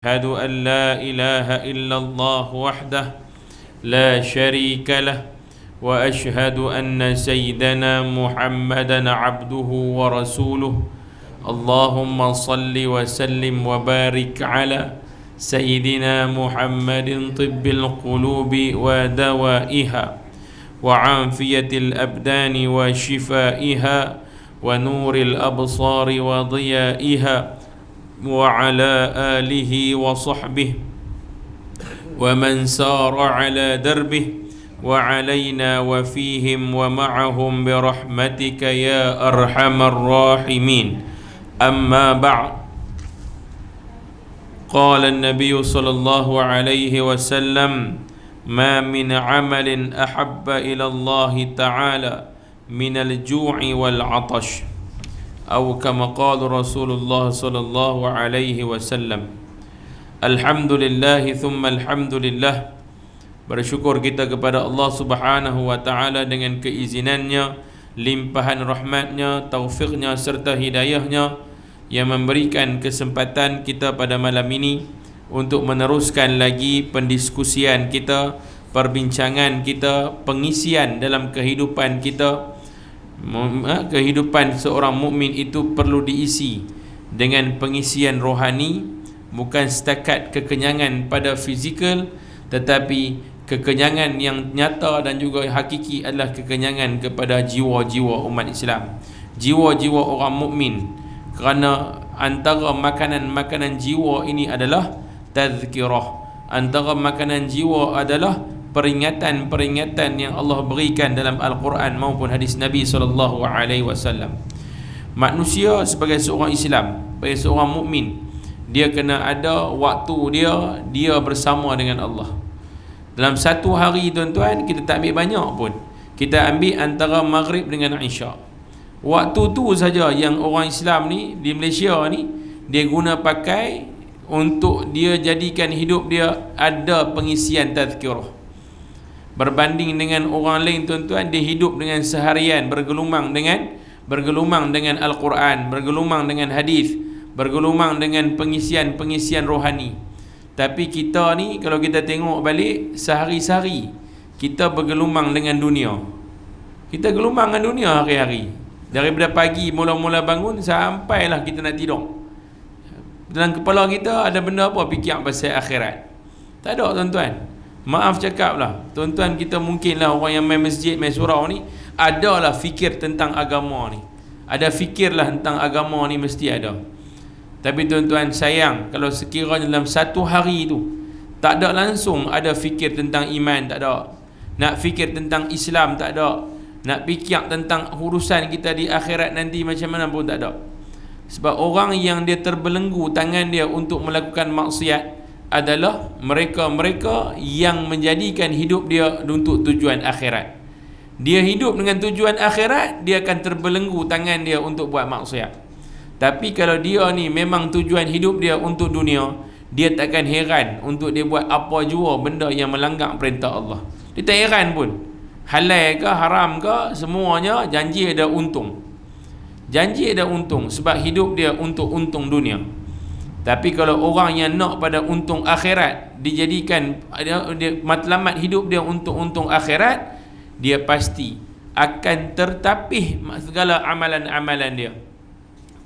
أشهد أن لا إله إلا الله وحده لا شريك له وأشهد أن سيدنا محمدا عبده ورسوله اللهم صل وسلم وبارك على سيدنا محمد طب القلوب ودوائها وعافية الأبدان وشفائها ونور الأبصار وضيائها وعلى آله وصحبه ومن سار على دربه وعلينا وفيهم ومعهم برحمتك يا أرحم الراحمين أما بعد قال النبي صلى الله عليه وسلم ما من عمل أحب إلى الله تعالى من الجوع والعطش أو كما قال رسول الله صلى الله عليه وسلم. Alhamdulillah thumma alhamdulillah. Bersyukur kita kepada Allah Subhanahu wa taala dengan keizinannya, limpahan rahmatnya, taufiknya serta hidayahnya yang memberikan kesempatan kita pada malam ini untuk meneruskan lagi pendiskusian kita, perbincangan kita, pengisian dalam kehidupan kita. Kehidupan seorang mukmin itu perlu diisi dengan pengisian rohani, bukan setakat kekenyangan pada fizikal, tetapi kekenyangan yang nyata dan juga hakiki adalah kekenyangan kepada jiwa-jiwa umat Islam, jiwa-jiwa orang mukmin. Kerana antara makanan-makanan jiwa ini adalah tazkirah, antara makanan jiwa adalah peringatan-peringatan yang Allah berikan dalam Al-Quran maupun hadis Nabi SAW. Manusia sebagai seorang Islam, sebagai seorang mukmin, dia kena ada waktu dia bersama dengan Allah. Dalam satu hari tuan-tuan, kita tak ambil banyak pun, kita ambil antara maghrib dengan isyak. Waktu tu saja yang orang Islam ni di Malaysia ni dia guna pakai untuk dia jadikan hidup dia ada pengisian tazkirah. Berbanding dengan orang lain tuan-tuan, dia hidup dengan seharian bergelumang dengan Al-Quran, bergelumang dengan hadis, bergelumang dengan pengisian rohani. Tapi kita ni kalau kita tengok balik, sehari-hari kita bergelumang dengan dunia. Kita gelumang dengan dunia hari-hari. Daripada pagi mula-mula bangun sampailah kita nak tidur, dalam kepala kita ada benda apa? Fikir pasal akhirat? Tak ada tuan-tuan. Maaf cakap lah tuan-tuan, kita mungkinlah orang yang main masjid, main surau ni, adalah fikir tentang agama ni, ada fikirlah tentang agama ni, mesti ada. Tapi tuan-tuan sayang, kalau sekiranya dalam satu hari tu tak ada langsung ada fikir tentang iman, tak ada, nak fikir tentang Islam tak ada, nak fikir tentang urusan kita di akhirat nanti macam mana pun tak ada. Sebab orang yang dia terbelenggu tangan dia untuk melakukan maksiat adalah mereka-mereka yang menjadikan hidup dia untuk tujuan akhirat. Dia hidup dengan tujuan akhirat, dia akan terbelenggu tangan dia untuk buat maksiat. Tapi kalau dia ni memang tujuan hidup dia untuk dunia, dia takkan heran untuk dia buat apa jua benda yang melanggar perintah Allah. Dia tak heran pun. Halal ke haram ke, semuanya janji ada untung. Janji ada untung sebab hidup dia untuk untung dunia. Tapi kalau orang yang nak pada untung akhirat, dijadikan dia matlamat hidup dia untuk untung akhirat, dia pasti akan tertapih segala amalan-amalan dia.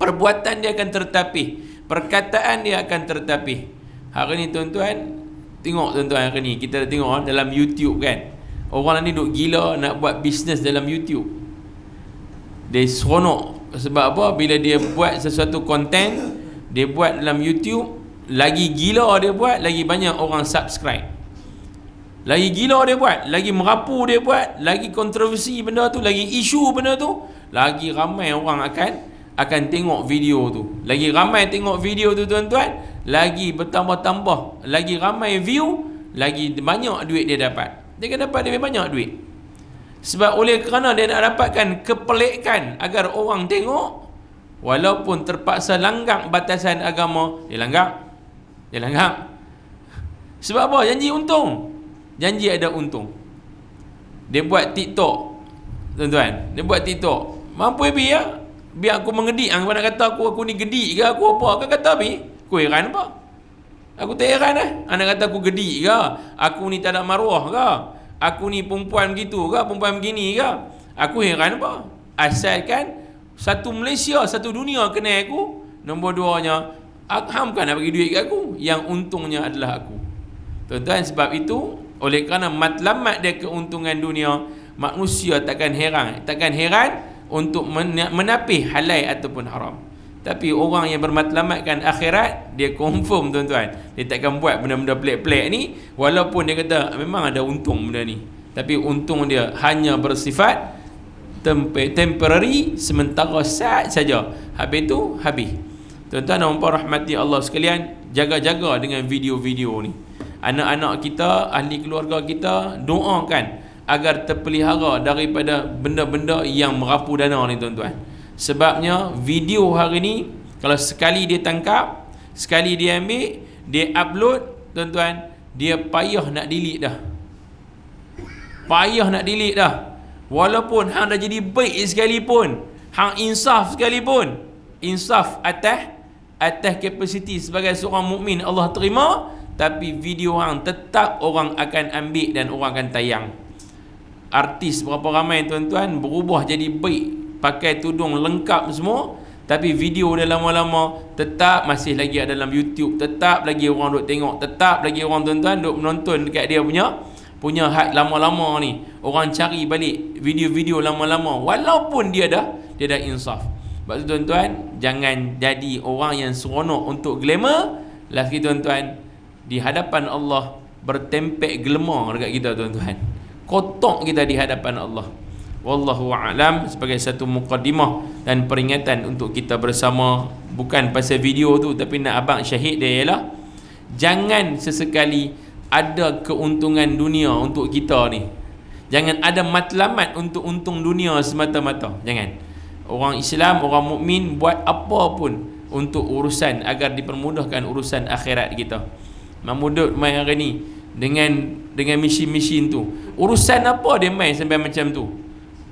Perbuatan dia akan tertapih, perkataan dia akan tertapih. Hari ni tuan-tuan, tengok tuan-tuan, hari ni kita tengok dalam YouTube kan, orang ni duk gila nak buat bisnes dalam YouTube. Dia seronok sebab apa? Bila dia buat sesuatu konten, dia buat dalam YouTube, lagi gila dia buat, lagi banyak orang subscribe. Lagi gila dia buat, lagi merapu dia buat, lagi kontroversi benda tu, lagi isu benda tu, lagi ramai orang akan tengok video tu. Lagi ramai tengok video tu tuan-tuan, lagi bertambah-tambah, lagi ramai view, lagi banyak duit dia dapat. Dia akan dapat lebih banyak duit. Sebab oleh kerana dia nak dapatkan kepelikan agar orang tengok, walaupun terpaksa langgar batasan agama, dia langgar. Sebab apa? Janji untung, janji ada untung. Dia buat TikTok tuan-tuan, dia buat TikTok, mampu habis ya, biar aku mengedik. Hang nak kata aku ni gedik ke aku apa? Kau kata habis, aku heran apa? Aku tak heran lah. Anak kata aku gedik ke? Aku ni tak ada maruah ke? Aku ni perempuan begitu ke? Perempuan begini ke? Aku heran apa? Asalkan satu Malaysia, satu dunia kenal aku. Nombor duanya, hang bukan nak bagi duit kat aku. Yang untungnya adalah aku. Tuan-tuan, sebab itu, oleh kerana matlamat dia keuntungan dunia, manusia takkan heran untuk menapih halal ataupun haram. Tapi orang yang bermatlamatkan akhirat, dia confirm tuan-tuan, dia takkan buat benda-benda pelik-pelik ni, walaupun dia kata memang ada untung benda ni, tapi untung dia hanya bersifat temporary, sementara saat saja. Habis tu habis. Tuan-tuan dan puan rahmati Allah sekalian, jaga-jaga dengan video-video ni. Anak-anak kita, ahli keluarga kita, doakan agar terpelihara daripada benda-benda yang merapu dana ni tuan-tuan. Sebabnya video hari ni, kalau sekali dia tangkap, sekali dia ambil, dia upload, tuan-tuan, dia payah nak delete dah. Payah nak delete dah. Walaupun hang dah jadi baik sekalipun, hang insaf sekalipun, insaf atas kapasiti sebagai seorang mukmin Allah terima, tapi video hang tetap orang akan ambil dan orang akan tayang. Artis berapa ramai tuan-tuan berubah jadi baik, pakai tudung lengkap semua, tapi video dia lama-lama tetap masih lagi ada dalam YouTube, tetap lagi orang duk tengok, tetap lagi orang tuan-tuan duk menonton dekat dia punya had lama-lama ni. Orang cari balik video-video lama-lama walaupun dia dah insaf. Sebab tu tuan-tuan, jangan jadi orang yang seronok untuk glamour, lagi tuan-tuan, di hadapan Allah bertempek glamour dekat kita tuan-tuan. Kotak kita di hadapan Allah. Wallahu a'lam. Sebagai satu muqaddimah dan peringatan untuk kita bersama, bukan pasal video tu, tapi nak abang syahid dia ialah, jangan sesekali ada keuntungan dunia untuk kita ni. Jangan ada matlamat untuk untung dunia semata-mata. Jangan. Orang Islam, orang mukmin buat apa pun untuk urusan agar dipermudahkan urusan akhirat kita. Mahmudud main hari ni dengan mesin-mesin tu. Urusan apa dia main sampai macam tu?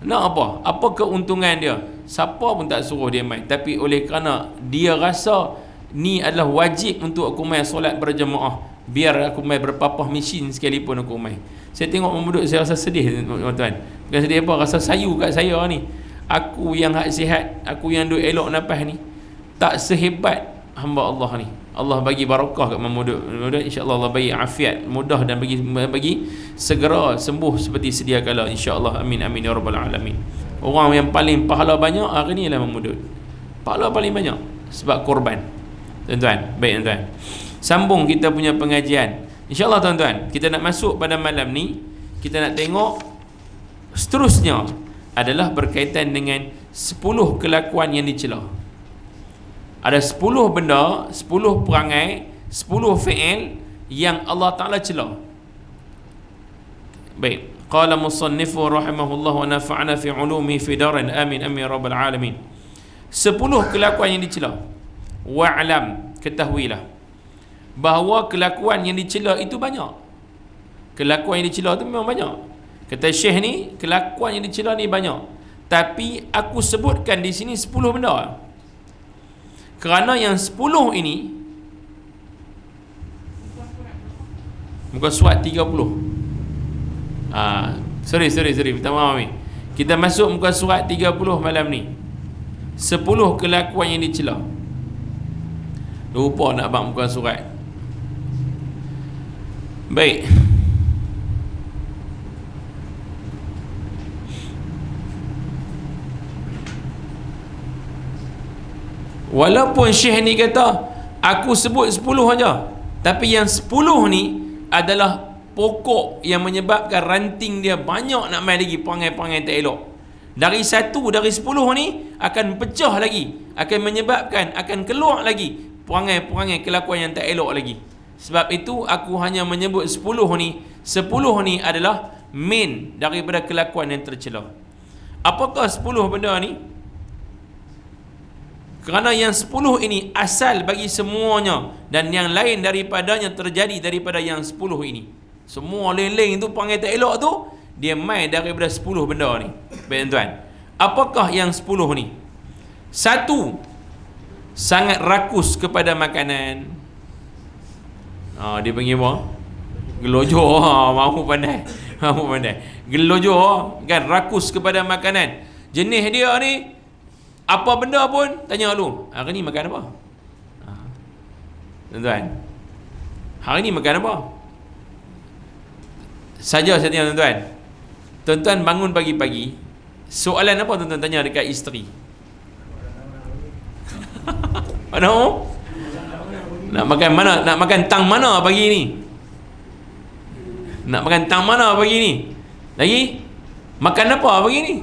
Nak apa? Apa keuntungan dia? Siapa pun tak suruh dia main. Tapi oleh kerana dia rasa ni adalah wajib untuk aku main solat berjemaah, biar aku main berpapah mesin sekalipun aku main. Saya tengok Mahmudud, saya rasa sedih tuan-tuan. Bukan sedih apa, rasa sayu kat saya ni. Aku yang hak sihat, aku yang duk elok nafas ni, tak sehebat hamba Allah ni. Allah bagi barakah kat Mahmudud. InsyaAllah Allah bagi afiat, mudah, dan bagi segera sembuh seperti sedia kala, insyaAllah. Amin amin ya rabbal alamin. Orang yang paling pahala banyak hari ni ialah Mahmudud. Pahala paling banyak sebab korban. Tuan-tuan, baik tuan-tuan, sambung kita punya pengajian. InsyaAllah tuan-tuan, kita nak masuk pada malam ni, kita nak tengok seterusnya adalah berkaitan dengan 10 kelakuan yang dicela. Ada 10 benda, 10 perangai, 10 fi'il yang Allah Ta'ala cela. Baik. Qala musannifu rahimahullah wa nafa'ana fi ulumi fi darin amin amin rabbal alamin. 10 kelakuan yang dicela. Wa'lam, ketahuilah bahawa kelakuan yang dicela itu banyak. Kelakuan yang dicela itu memang banyak. Kata Syekh ni, kelakuan yang dicela ni banyak. Tapi aku sebutkan di sini 10 benda. Kerana yang 10 ini, muka surat 30. Sorry, minta maaf ni. Kita masuk muka surat 30 malam ni. 10 kelakuan yang dicela. Lupa nak bang muka surat. Baik. Walaupun Syekh ni kata aku sebut 10 aja, tapi yang 10 ni adalah pokok yang menyebabkan ranting dia banyak nak main lagi perangai-perangai tak elok. Dari 10 ni akan pecah lagi, akan menyebabkan, akan keluar lagi perangai-perangai kelakuan yang tak elok lagi. Sebab itu aku hanya menyebut 10 ni. 10 ni adalah main daripada kelakuan yang tercela. Apakah 10 benda ni? Kerana yang 10 ini asal bagi semuanya, dan yang lain daripadanya terjadi daripada yang 10 ini. Semua lain-lain tu perangai tak elok tu, dia main daripada 10 benda ni. Baik tuan, apakah yang 10 ni? 1, sangat rakus kepada makanan. Dia panggil apa? Gelojoh. Mahu pandai. Mahu pandai. Gelojoh kan, rakus kepada makanan. Jenis dia ni apa benda pun tanya dulu, hari ni makan apa? Tuan-tuan, hari ni makan apa? Saja saya tanya tuan-tuan. Tuan-tuan bangun pagi-pagi, soalan apa tuan-tuan tanya dekat isteri? Mana? Nak makan mana? Nak makan tang mana pagi ni? Nak makan tang mana pagi ni? Lagi? Makan apa pagi ni?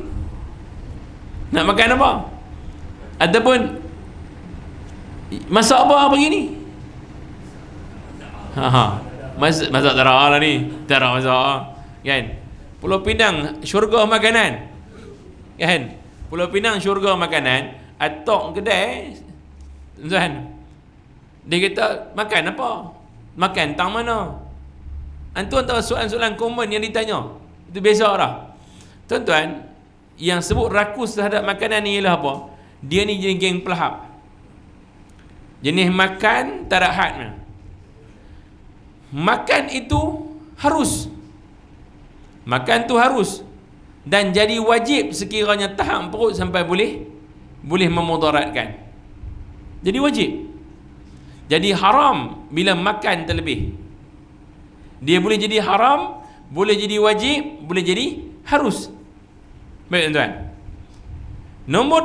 Nak makan apa? Ataupun masak apa pagi ni? Masak tara lah ni. Tara masak kan? Pulau Pinang syurga makanan kan? Pulau Pinang syurga makanan. Atok kedai tuan, dia kata makan apa? Makan tang mana? Antuan tahu soalan-soalan common yang ditanya, itu biasa dah tuan-tuan. Yang sebut rakus terhadap makanan ni ialah apa? Dia ni jenis geng pelahap, jenis makan tak ada hadnya. Makan itu harus, makan tu harus dan jadi wajib sekiranya tahan perut sampai boleh memudaratkan. Jadi wajib. Jadi haram bila makan terlebih. Dia boleh jadi haram, boleh jadi wajib, boleh jadi harus. Baik tuan-tuan. Nombor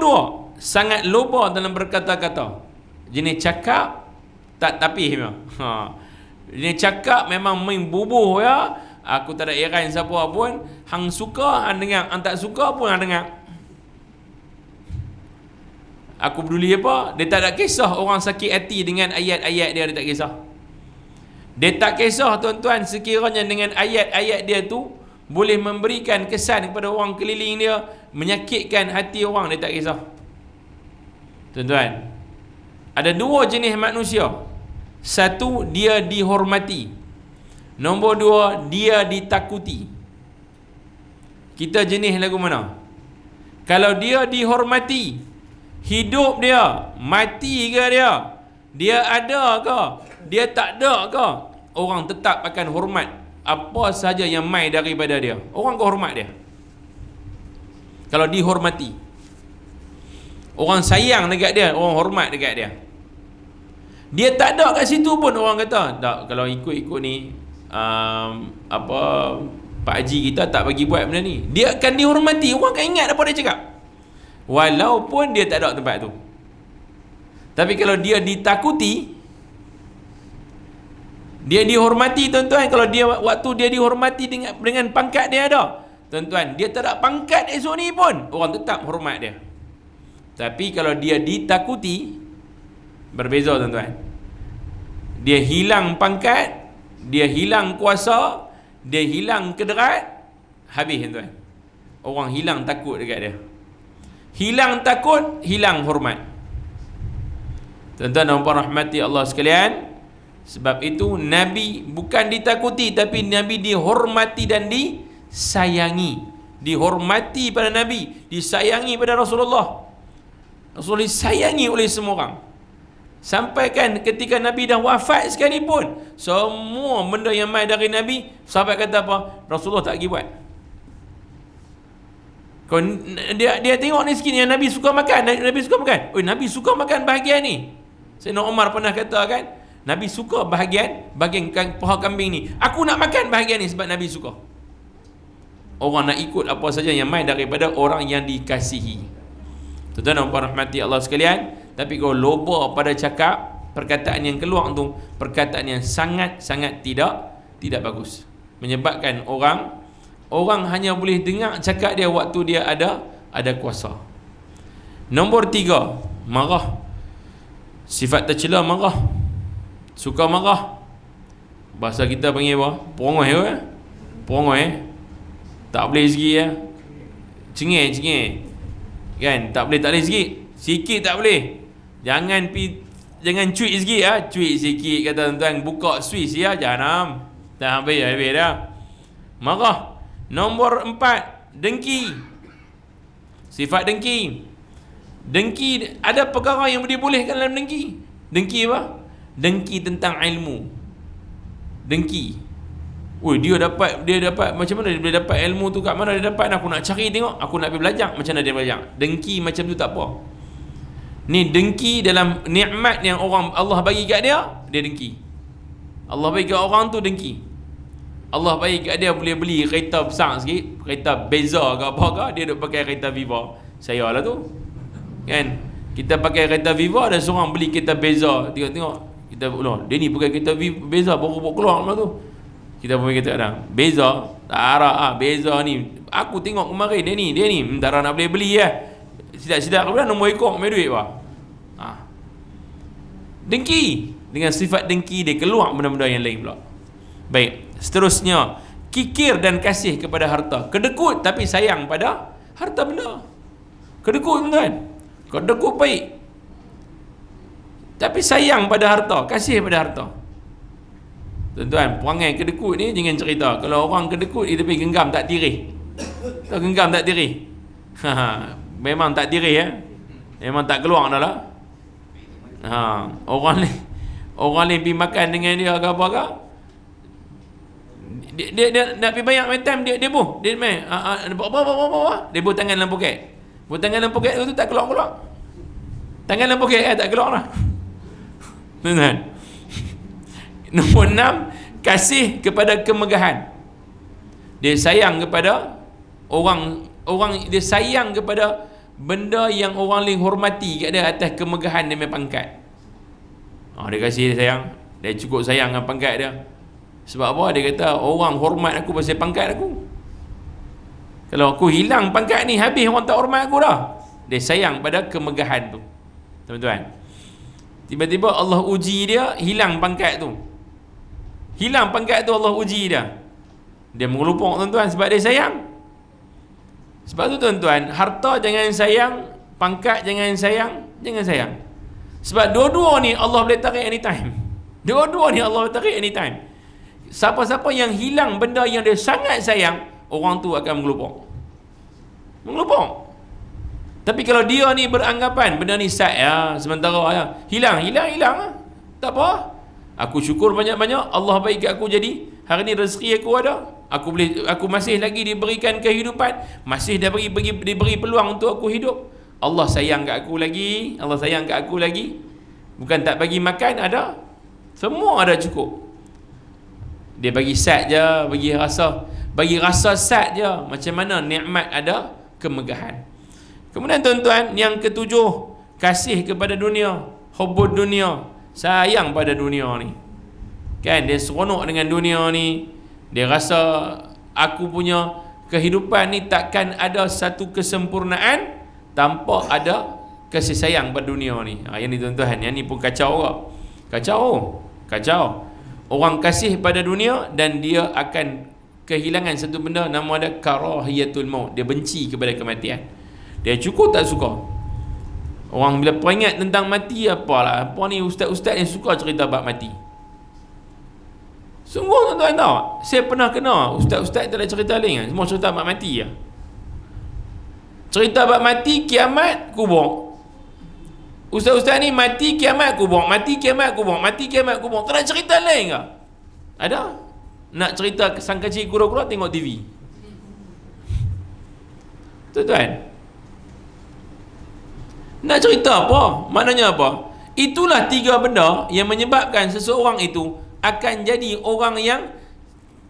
2, sangat loba dalam berkata-kata. Jenis cakap tak tapih memang. Jenis cakap memang main bubuh ya. Aku tak ada iran siapa pun. Hang suka hang dengar, hang tak suka pun hang dengar. Aku peduli apa? Dia tak ada kisah orang sakit hati dengan ayat-ayat dia tak kisah. Dia tak kisah tuan-tuan sekiranya dengan ayat-ayat dia tu boleh memberikan kesan kepada orang keliling dia, menyakitkan hati orang, dia tak kisah. Tuan-tuan, ada 2 jenis manusia. Satu, dia dihormati. Nombor 2, dia ditakuti. Kita jenis lagu mana? Kalau dia dihormati, hidup dia, mati ke dia ada ke, dia tak ada ke, orang tetap akan hormat apa sahaja yang mai daripada dia. Orang akan hormat dia kalau dihormati. Orang sayang dekat dia, orang hormat dekat dia. Dia tak ada kat situ pun orang kata tak, kalau ikut-ikut ni Pak Haji kita tak bagi buat benda ni, dia akan dihormati. Orang akan ingat apa dia cakap walaupun dia tak ada tempat tu. Tapi kalau dia ditakuti, dia dihormati tuan-tuan. Kalau dia waktu dia dihormati dengan pangkat dia ada, tuan-tuan, dia tak ada pangkat esok ni pun orang tetap hormat dia. Tapi kalau dia ditakuti, berbeza tuan-tuan. Dia hilang pangkat, dia hilang kuasa, dia hilang kederat, habis tuan-tuan. Orang hilang takut dekat dia. Hilang takut, hilang hormat. Tuan-tuan dan puan rahmati Allah sekalian, sebab itu Nabi bukan ditakuti, tapi Nabi dihormati dan disayangi. Dihormati pada Nabi, disayangi pada Rasulullah. Rasulullah disayangi oleh semua orang. Sampai kan ketika Nabi dah wafat sekalipun, semua benda yang mai dari Nabi, sahabat kata apa? Rasulullah tak pergi buat. Dia tengok ni sikit yang Nabi suka makan. Nabi suka makan. Nabi suka makan bahagian ni. Sayyidina Umar pernah kata kan, Nabi suka bahagian paha kambing ni. Aku nak makan bahagian ni sebab Nabi suka. Orang nak ikut apa saja yang mai daripada orang yang dikasihi. Tuan-tuan dan puan rahmati Allah sekalian. Tapi kalau loba pada cakap, perkataan yang keluar tu perkataan yang sangat-sangat tidak bagus, menyebabkan orang hanya boleh dengar cakap dia waktu dia ada kuasa. Nombor 3, marah. Sifat tercela marah. Suka marah. Bahasa kita panggil apa? Perongoi ke? Perongoi. Tak boleh sikit ya. Cengih. Kan? Tak boleh sikit. Sikit tak boleh. Jangan cuit sikit ya. Cuit sikit kata tuan-tuan, buka Swiss ya, jangan. Tak habis dah. Marah. Nombor 4, dengki. Sifat dengki. Dengki, ada perkara yang dibolehkan dalam dengki. Dengki apa? Dengki tentang ilmu. Dengki. Oi, dia dapat macam mana dia boleh dapat ilmu tu, kat mana dia dapat? Aku nak cari tengok, aku nak pergi belajar. Macam mana dia belajar? Dengki macam tu tak apa. Ni dengki dalam nikmat yang orang Allah bagi kat dia, dia dengki. Allah bagi kat orang tu dengki. Allah bagi kat dia boleh beli kereta besar sikit, kereta Beza ke apa ke, dia duk pakai kereta Viva. Saya lah tu. Kan? Kita pakai kereta Viva, ada seorang beli kereta Beza. Tengok kita dia ni pakai kereta Beza baru keluar malam tu. Kita pun kata kadang Beza tak harap Beza ni aku tengok kemarin dia ni tak nak boleh beli Sidak kemudian nombor ekor main duit pak. Dengki. Dengan sifat dengki dia keluar benda-benda yang lain pula. Baik, seterusnya kikir dan kasih kepada harta. Kedekut tapi sayang pada harta benda. Kedekut tuan. Kedekut baik tapi sayang pada harta, kasih pada harta. Tuan-tuan, perangai kedekut ni jangan cerita. Kalau orang kedekut dia pergi genggam tak tirih. Tahu genggam tak tirih? Memang tak tirih memang tak keluar dah lah. Orang ni pergi makan dengan dia ke apa ke, dia nak pergi bayar main time, dia buh dia main dia buh tangan dalam poket. Buh tangan dalam poket tu tak keluar. Tangan dalam poket tak keluar lah. Tuan-tuan. Nombor 6, kasih kepada kemegahan. Dia sayang kepada orang dia sayang kepada benda yang orang lain hormati kat dia atas kemegahan dia punya pangkat. Dia kasih, dia sayang. Dia cukup sayang dengan pangkat dia. Sebab apa? Dia kata orang hormat aku pasal pangkat aku. Kalau aku hilang pangkat ni, habis orang tak hormat aku dah. Dia sayang pada kemegahan tu. Tuan-tuan, tiba-tiba Allah uji dia, hilang pangkat tu. Allah uji dia. Dia mengelupuk tuan-tuan sebab dia sayang. Sebab tu tuan-tuan, harta jangan sayang, pangkat jangan sayang. Sebab dua-dua ni Allah boleh tarik anytime. Siapa-siapa yang hilang benda yang dia sangat sayang, orang tu akan mengelupuk. Tapi kalau dia ni beranggapan benda ni sat sementara hilang tak apa. Aku syukur banyak-banyak Allah bagi kat aku, jadi hari ni rezeki aku ada. Aku masih lagi diberikan kehidupan, masih diberi peluang untuk aku hidup. Allah sayang kat aku lagi. Bukan tak bagi makan, ada. Semua ada cukup. Dia bagi sat je, bagi rasa sat je. Macam mana nikmat ada kemegahan. Kemudian tuan-tuan, yang ketujuh, kasih kepada dunia, hubbud dunia, sayang pada dunia ni. Kan, dia seronok dengan dunia ni. Dia rasa aku punya kehidupan ni takkan ada satu kesempurnaan tanpa ada kasih sayang pada dunia ni. Yang ni tuan-tuan, yang ni pun kacau. Orang kasih pada dunia dan dia akan kehilangan satu benda, nama dia karahiyatul maut. Dia benci kepada kematian. Dia cukup tak suka. Orang bila peringat tentang mati, apa ni ustaz-ustaz yang suka cerita bab mati. Sungguh tuan-tuan tahu, saya pernah kena ustaz-ustaz tak ada cerita lain, semua cerita bab mati ya. Cerita bab mati, kiamat, kubur. Ustaz-ustaz ni mati, kiamat, kubur. Tak ada cerita lain ke? Ada? Nak cerita sang kecil kura-kura, tengok TV. Tuan-tuan, nak cerita apa? Maknanya apa? Itulah tiga benda yang menyebabkan seseorang itu akan jadi orang yang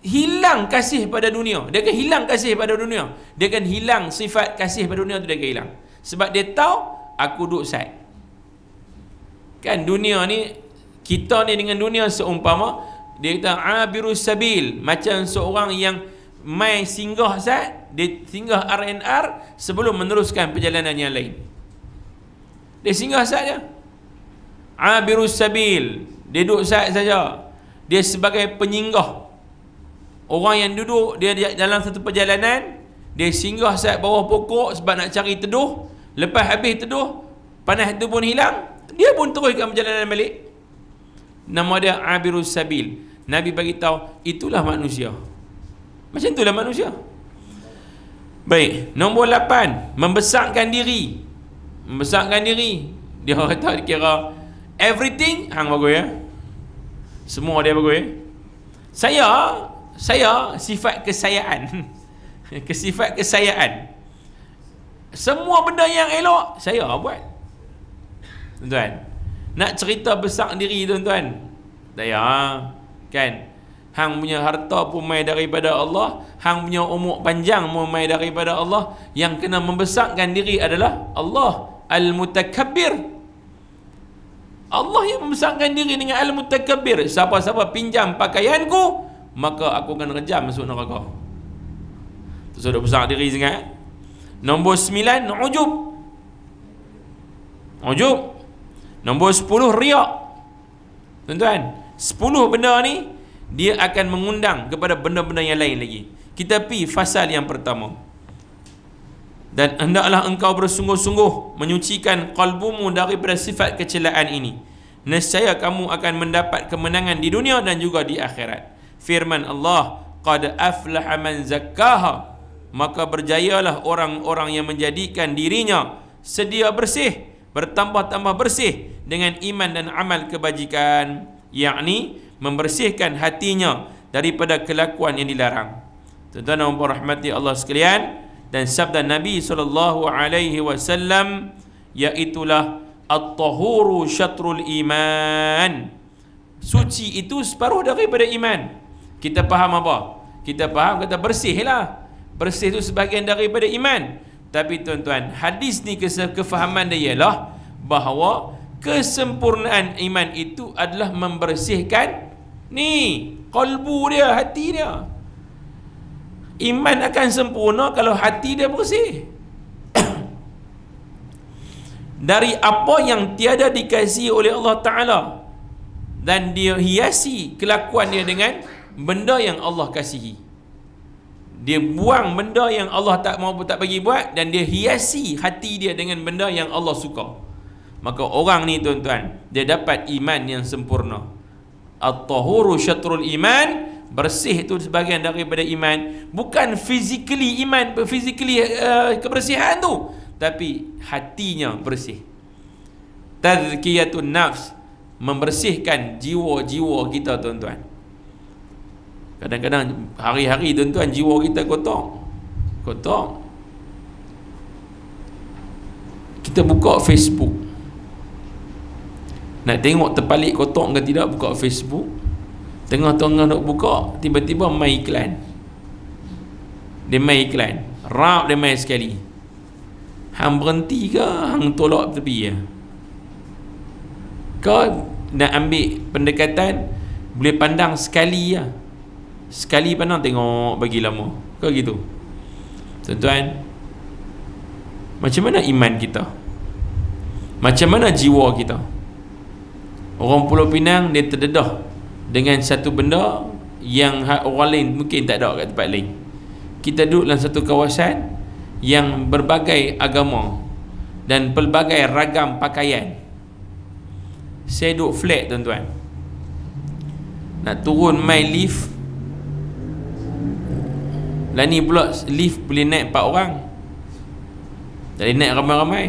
hilang kasih pada dunia. Dia akan hilang kasih pada dunia. Dia akan hilang sifat kasih pada dunia tu, dia akan hilang. Sebab dia tahu aku duduk sat. Kan dunia ni, kita ni dengan dunia seumpama, dia kata abirus sabil, macam seorang yang mai singgah sat, dia singgah R&R sebelum meneruskan perjalanan yang lain. Dia singgah saja. Abirus sabil, dia duduk sat saja. Dia sebagai penyinggah. Orang yang duduk, dia dalam satu perjalanan, dia singgah sat bawah pokok sebab nak cari teduh. Lepas habis teduh, panas itu pun hilang, dia pun teruskan perjalanan balik. Nama dia abirus sabil. Nabi bagi tahu itulah manusia. Macam itulah manusia. Baik, nombor 8, membesarkan diri. Dia kata kira everything hang bagus ya. Semua dia bagus ya. Saya sifat kesayaan. Sifat kesayaan. Semua benda yang elok saya buat. Tuan-tuan, nak cerita besar diri tuan-tuan, tak payah kan. Hang punya harta pun mai daripada Allah, hang punya umur panjang pun mai daripada Allah. Yang kena membesarkan diri adalah Allah Al-Mutakabbir. Allah yang membesarkan diri dengan Al-Mutakabbir. Siapa-siapa pinjam pakaianku, maka aku akan rejam masuk neraka. Tu sudah besar diri sangat. Nombor 9, ujub. Nombor 10, riak. Tuan-tuan, 10 benda ni dia akan mengundang kepada benda-benda yang lain lagi. Kita pergi fasal yang pertama. Dan hendaklah engkau bersungguh-sungguh menyucikan qalbumu daripada sifat kecelaan ini. Nescaya kamu akan mendapat kemenangan di dunia dan juga di akhirat. Firman Allah, qad aflaha man zakkaha, maka berjayalah orang-orang yang menjadikan dirinya sedia bersih, bertambah-tambah bersih dengan iman dan amal kebajikan, yakni membersihkan hatinya daripada kelakuan yang dilarang. Tuan-tuan dan puan rahmati Allah sekalian, dan sabda Nabi SAW, iaitulah at-tahuru syatrul iman. Suci itu separuh daripada iman. Kita faham apa? Kita faham kata bersih lah. Bersih itu sebahagian daripada iman. Tapi tuan-tuan, hadis ni kefahaman dia ialah bahawa kesempurnaan iman itu adalah membersihkan ni qalbu dia, hati dia. Iman akan sempurna kalau hati dia bersih dari apa yang tiada dikasihi oleh Allah Ta'ala, dan dia hiasi kelakuan dia dengan benda yang Allah kasihi. Dia buang benda yang Allah tak bagi buat, dan dia hiasi hati dia dengan benda yang Allah suka. Maka orang ni tuan-tuan, dia dapat iman yang sempurna. At-tahuru syatrul iman, bersih itu sebahagian daripada iman. Bukan physically iman, physically kebersihan tu, tapi hatinya bersih. Tazkiyatun nafs, membersihkan jiwa-jiwa kita tuan-tuan. Kadang-kadang hari-hari tuan-tuan jiwa kita kotor. Kita buka Facebook, nak tengok terpalik kotor ke tidak, buka Facebook. Tengah-tengah nak buka, tiba-tiba main iklan. Dia main iklan, rap dia main sekali. Hang berhenti ke, hang tolak tepi ya? Kau nak ambil pendekatan, boleh pandang sekali ya. Sekali pandang, tengok bagi lama. Kau gitu. Tuan-tuan, macam mana iman kita? Macam mana jiwa kita? Orang Pulau Pinang, dia terdedah dengan satu benda yang orang lain mungkin tak ada kat tempat lain. Kita duduk dalam satu kawasan yang berbagai agama dan pelbagai ragam pakaian. Saya duduk flat tuan-tuan, nak turun my lift, lah ni pula lift boleh naik 4 orang, tak boleh naik ramai-ramai.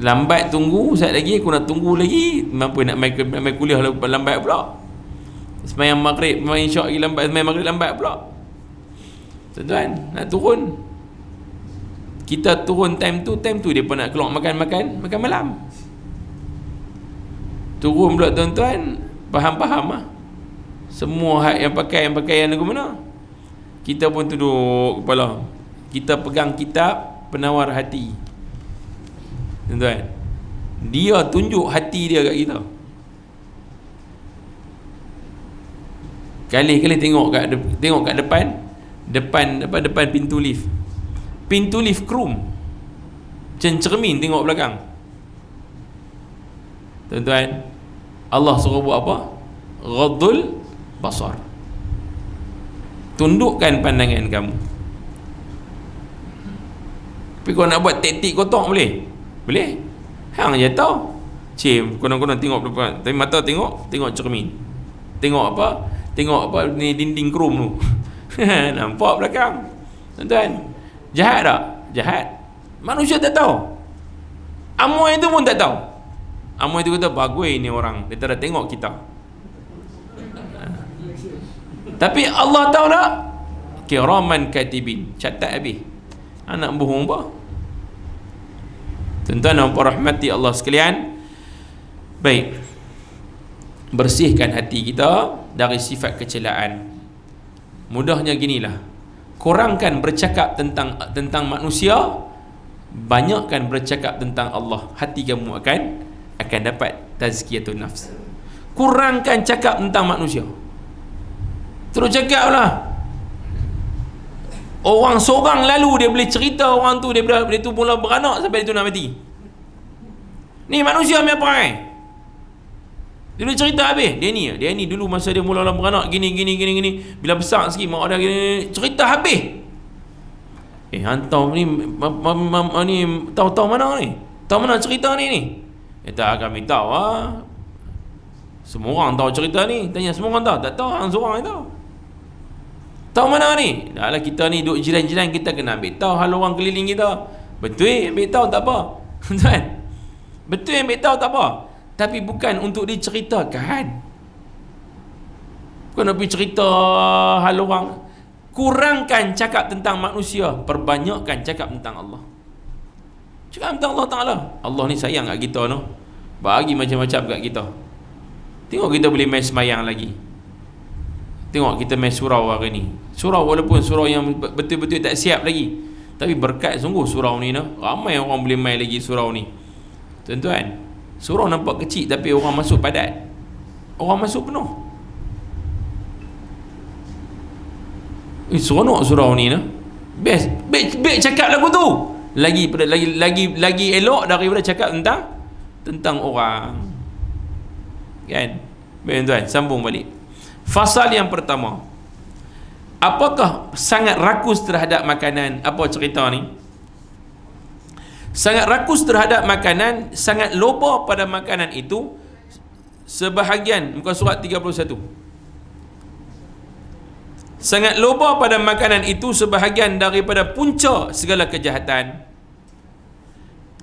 Lambat tunggu, saat lagi aku nak tunggu lagi, mampu nak main kuliah lambat pula. Semayang maghrib, semayang isyak lagi lambat, semayang maghrib lambat pula. Tuan-tuan, nak turun, kita turun time tu dia pun nak keluar makan malam. Turun pula tuan-tuan, faham lah semua hak yang pakaian lagu mana. Kita pun duduk kepala, kita pegang kitab Penawar Hati. Tuan-tuan, dia tunjuk hati dia kat kita. Kali-kali tengok kat depan pintu lift. Pintu lift chrome, macam cermin tengok belakang. Tuan-tuan, Allah suruh buat apa? Ghaddul basar, tundukkan pandangan kamu. Tapi kau nak buat taktik kotor boleh? Boleh. Hang jatuh, konon-konon tengok depan, tapi mata tengok cermin. Tengok apa ni, dinding krom tu. Nampak belakang. Tuan-tuan, jahat tak? Jahat. Manusia tak tahu. Amoy itu pun tak tahu. Amoy itu kata bagus ni orang, dia tak ada tengok kita. Tapi Allah tahu tak? Kiraman katibin, catat habis. Anak bohong apa? Tuan-tuan dan puan rahmati Allah sekalian. Baik, bersihkan hati kita dari sifat kecelaan. Mudahnya ginilah, kurangkan bercakap tentang manusia, banyakkan bercakap tentang Allah. Hati kamu akan dapat tazkiyatun nafs. Kurangkan cakap tentang manusia. Terus cakap lah, orang seorang lalu dia boleh cerita orang tu, dia tu mula beranak sampai dia tu nak mati. Ni manusia punya perangai. Dia boleh cerita habis. Dia ni dulu masa dia mula beranak gini. Bila besar sikit mak dia gini, cerita habis. Hantar ni ni tahu mana ni? Tahu mana cerita ni? Dia kami tahu ah. Semua orang tahu cerita ni. Tanya semua orang tahu. Tak tahu, hang seorang yang tahu. Tahu mana ni? Dah lah, kita ni duduk jiran-jiran, kita kena ambil tahu hal orang keliling kita. Betul ambil tahu tak apa. Tuan. Betul ambil tahu tak apa. Tapi bukan untuk diceritakan. Bukan nak pergi cerita hal orang. Kurangkan cakap tentang manusia, perbanyakkan cakap tentang Allah. Cakap tentang Allah Ta'ala. Allah ni sayang kat kita no. Bagi macam-macam kat kita. Tengok kita boleh main semayang lagi. Tengok kita main surau hari ni. Surau walaupun surau yang betul-betul tak siap lagi, tapi berkat sungguh surau ni no. Ramai orang boleh main lagi surau ni. Tuan-tuan, surau nampak kecil tapi orang masuk padat. Orang masuk penuh. Seronok surau ni no. Best cakap lagu tu. Lagi elok daripada cakap tentang orang. Kan? Baik tuan, sambung balik. Fasal yang pertama, apakah sangat rakus terhadap makanan? Apa cerita ni? Sangat rakus terhadap makanan, sangat loba pada makanan itu. Sebahagian, muka surat 31. Sangat loba pada makanan itu sebahagian daripada punca segala kejahatan.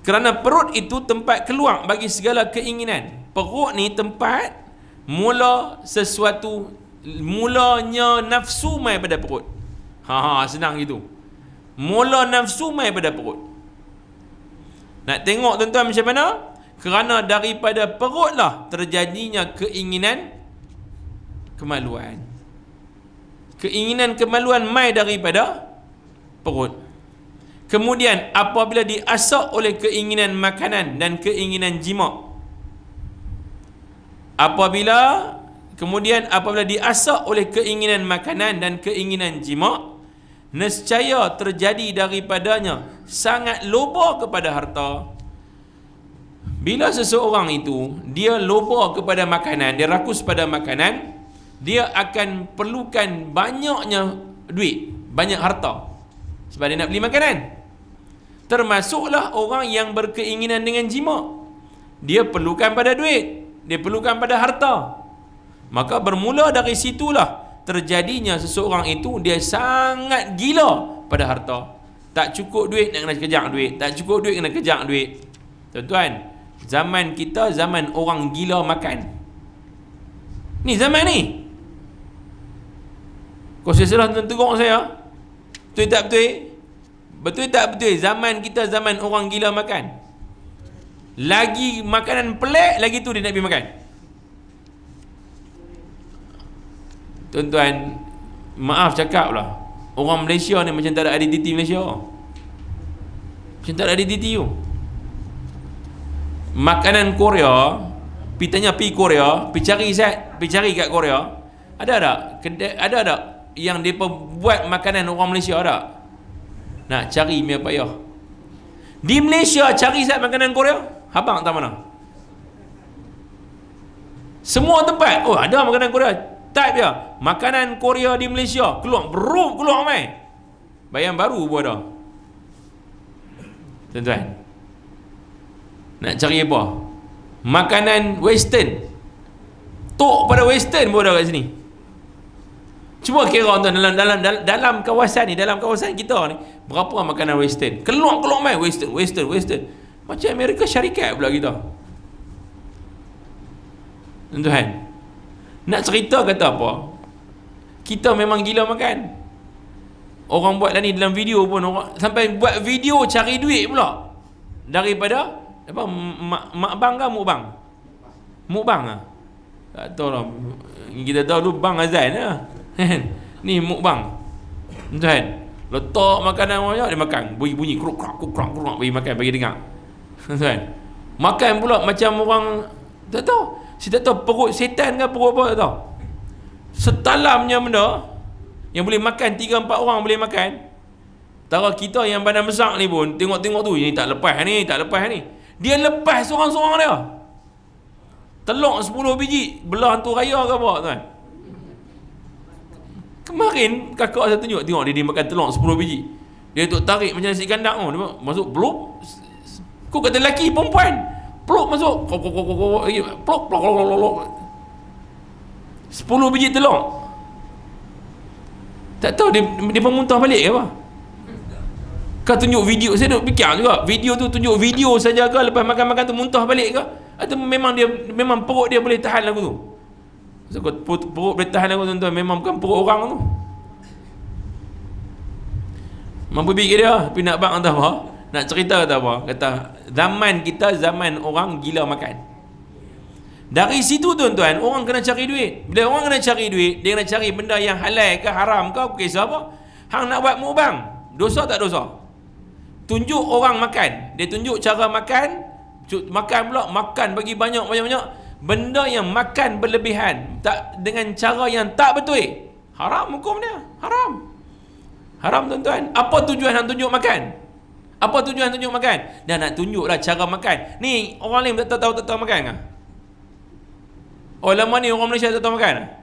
Kerana perut itu tempat keluar bagi segala keinginan. Perut ni tempat mula sesuatu, mulanya nafsu mai pada perut. Senang gitu. Mula nafsu mai pada perut. Nak tengok tuan-tuan macam mana? Kerana daripada perutlah terjadinya keinginan kemaluan. Keinginan kemaluan mai daripada perut. Kemudian apabila diasak oleh keinginan makanan dan keinginan jima', apabila diasak oleh keinginan makanan dan keinginan jima', nescaya terjadi daripadanya sangat loba kepada harta. Bila seseorang itu dia loba kepada makanan, dia rakus pada makanan, dia akan perlukan banyaknya duit, banyak harta, sebab dia nak beli makanan. Termasuklah orang yang berkeinginan dengan jima', dia perlukan pada duit, dia perlukan pada harta. Maka bermula dari situlah terjadinya seseorang itu dia sangat gila pada harta. Tak cukup duit nak kena kejar duit, tak cukup duit kena kejar duit. Tuan-tuan, zaman kita zaman orang gila makan. Ni zaman ni. Kau salah tengok saya. Betul tak betul? Betul tak betul? Zaman kita zaman orang gila makan. Lagi makanan pelik, lagi tu dia nak pergi makan. Tuan-tuan, maaf cakap lah, orang Malaysia ni macam tak ada identiti Malaysia. Macam tak ada identiti tu. Makanan Korea, pergi Korea, pergi cari kat Korea, ada tak? Ada tak yang mereka buat makanan orang Malaysia ada? Nak cari punya payah. Di Malaysia cari sat makanan Korea, habang tak mana? Semua tempat, oh ada makanan Korea. Type je, makanan Korea di Malaysia, keluar mai. Bayang baru pun ada. Tuan-tuan, nak cari apa? Makanan western, tok pada western pun ada kat sini. Cuba kira tuan, dalam kawasan ni, dalam kawasan kita ni, berapa makanan western? Keluar mai western. Macam Amerika Syarikat pula kita. Tuan-tuan, nak cerita kata apa? Kita memang gila makan. Orang buat lah ni dalam video pun, orang sampai buat video cari duit pula daripada apa, makbang ke mukbang? Mukbang ah. Tak tahu lah. Kita tahu tu bang azan lah. Ni mukbang. Tuan, letak makanan banyak, dia makan. Bunyi-bunyi kruk bagi makan, bagi dengar. Tuan, makan pula macam orang tak tahu. Saya tak tahu perut setan ke perut apa, tak tahu. Setalamnya benda yang boleh makan 3-4 orang boleh makan. Tara kita yang badan besar ni pun tengok-tengok tu, ni tak lepas ni, tak lepas ni. Dia lepas seorang-seorang dia. Telur 10 biji, belah hantu raya ke apa, tuan? Kemarin kakak saya tunjuk, tengok dia makan telur 10 biji. Dia tu tarik macam nasi kandang tu, dia masuk blok. Kau kata lelaki perempuan, plok masuk. Plok. 10 biji telur. Tak tahu dia memuntah balik ke apa? Kau tunjuk video, saya duk fikir juga, video tu tunjuk video saja ke, lepas makan-makan tu muntah balik ke? Atau memang perut dia boleh tahan lagu tu? So, perut boleh tahan lagu tu, tuan, memang bukan perut orang tu. Mampu fikir dia, tapi nak bang kata apa? Nak cerita kata apa? Kata zaman kita zaman orang gila makan. Dari situ tuan-tuan, orang kena cari duit. Bila orang kena cari duit, dia kena cari benda yang halal ke haram ke, kisah apa? Hang nak buat mukbang, dosa tak dosa? Tunjuk orang makan, dia tunjuk cara makan, makan pula, makan bagi banyak-banyak. Benda yang makan berlebihan, tak dengan cara yang tak betul, haram hukum dia, haram. Haram tuan-tuan. Apa tujuan hang tunjuk makan? Apa tujuan tunjuk makan? Dah nak tunjuklah cara makan. Ni orang lain tak tahu makan ke? Oh, lama ni orang Malaysia tak tahu makan.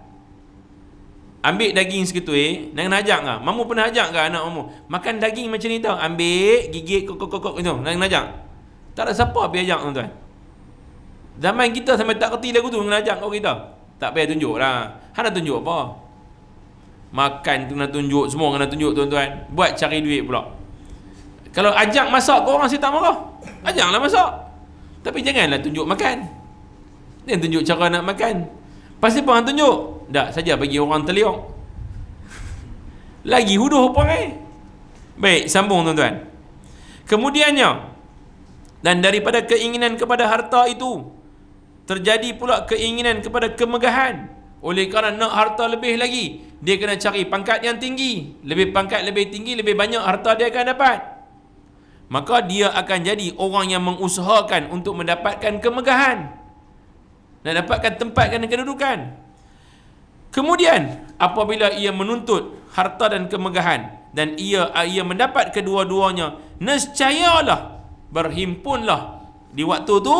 Ambil daging seketui, nak ajak ke? Mamu pernah ajak ke anak mamu? Makan daging macam ni tau. Ambil, gigit, kok itu, nak ajak. Tak ada siapa pergi ajak tuan-tuan. Zaman kita sampai tak kerti lagu tu, nak ajak kau kita. Tak payah tunjuk lah. Han nak tunjuk apa? Makan tu nak tunjuk, semua kena tunjuk tuan-tuan. Buat cari duit pula. Kalau ajak masak kau orang, saya tak marah. Ajaklah masak. Tapi janganlah tunjuk makan. Dia tunjuk cara nak makan. Pasti pun tunjuk. Tak, saja bagi orang terliok. Lagi huduh perangai. Baik, sambung tuan-tuan. Kemudiannya, dan daripada keinginan kepada harta itu, terjadi pula keinginan kepada kemegahan. Oleh kerana nak harta lebih lagi, dia kena cari pangkat yang tinggi. Lebih pangkat lebih tinggi, lebih banyak harta dia akan dapat. Maka dia akan jadi orang yang mengusahakan untuk mendapatkan kemegahan dan dapatkan tempat dan kedudukan. Kemudian apabila ia menuntut harta dan kemegahan dan ia mendapat kedua-duanya, nescayalah berhimpunlah di waktu tu,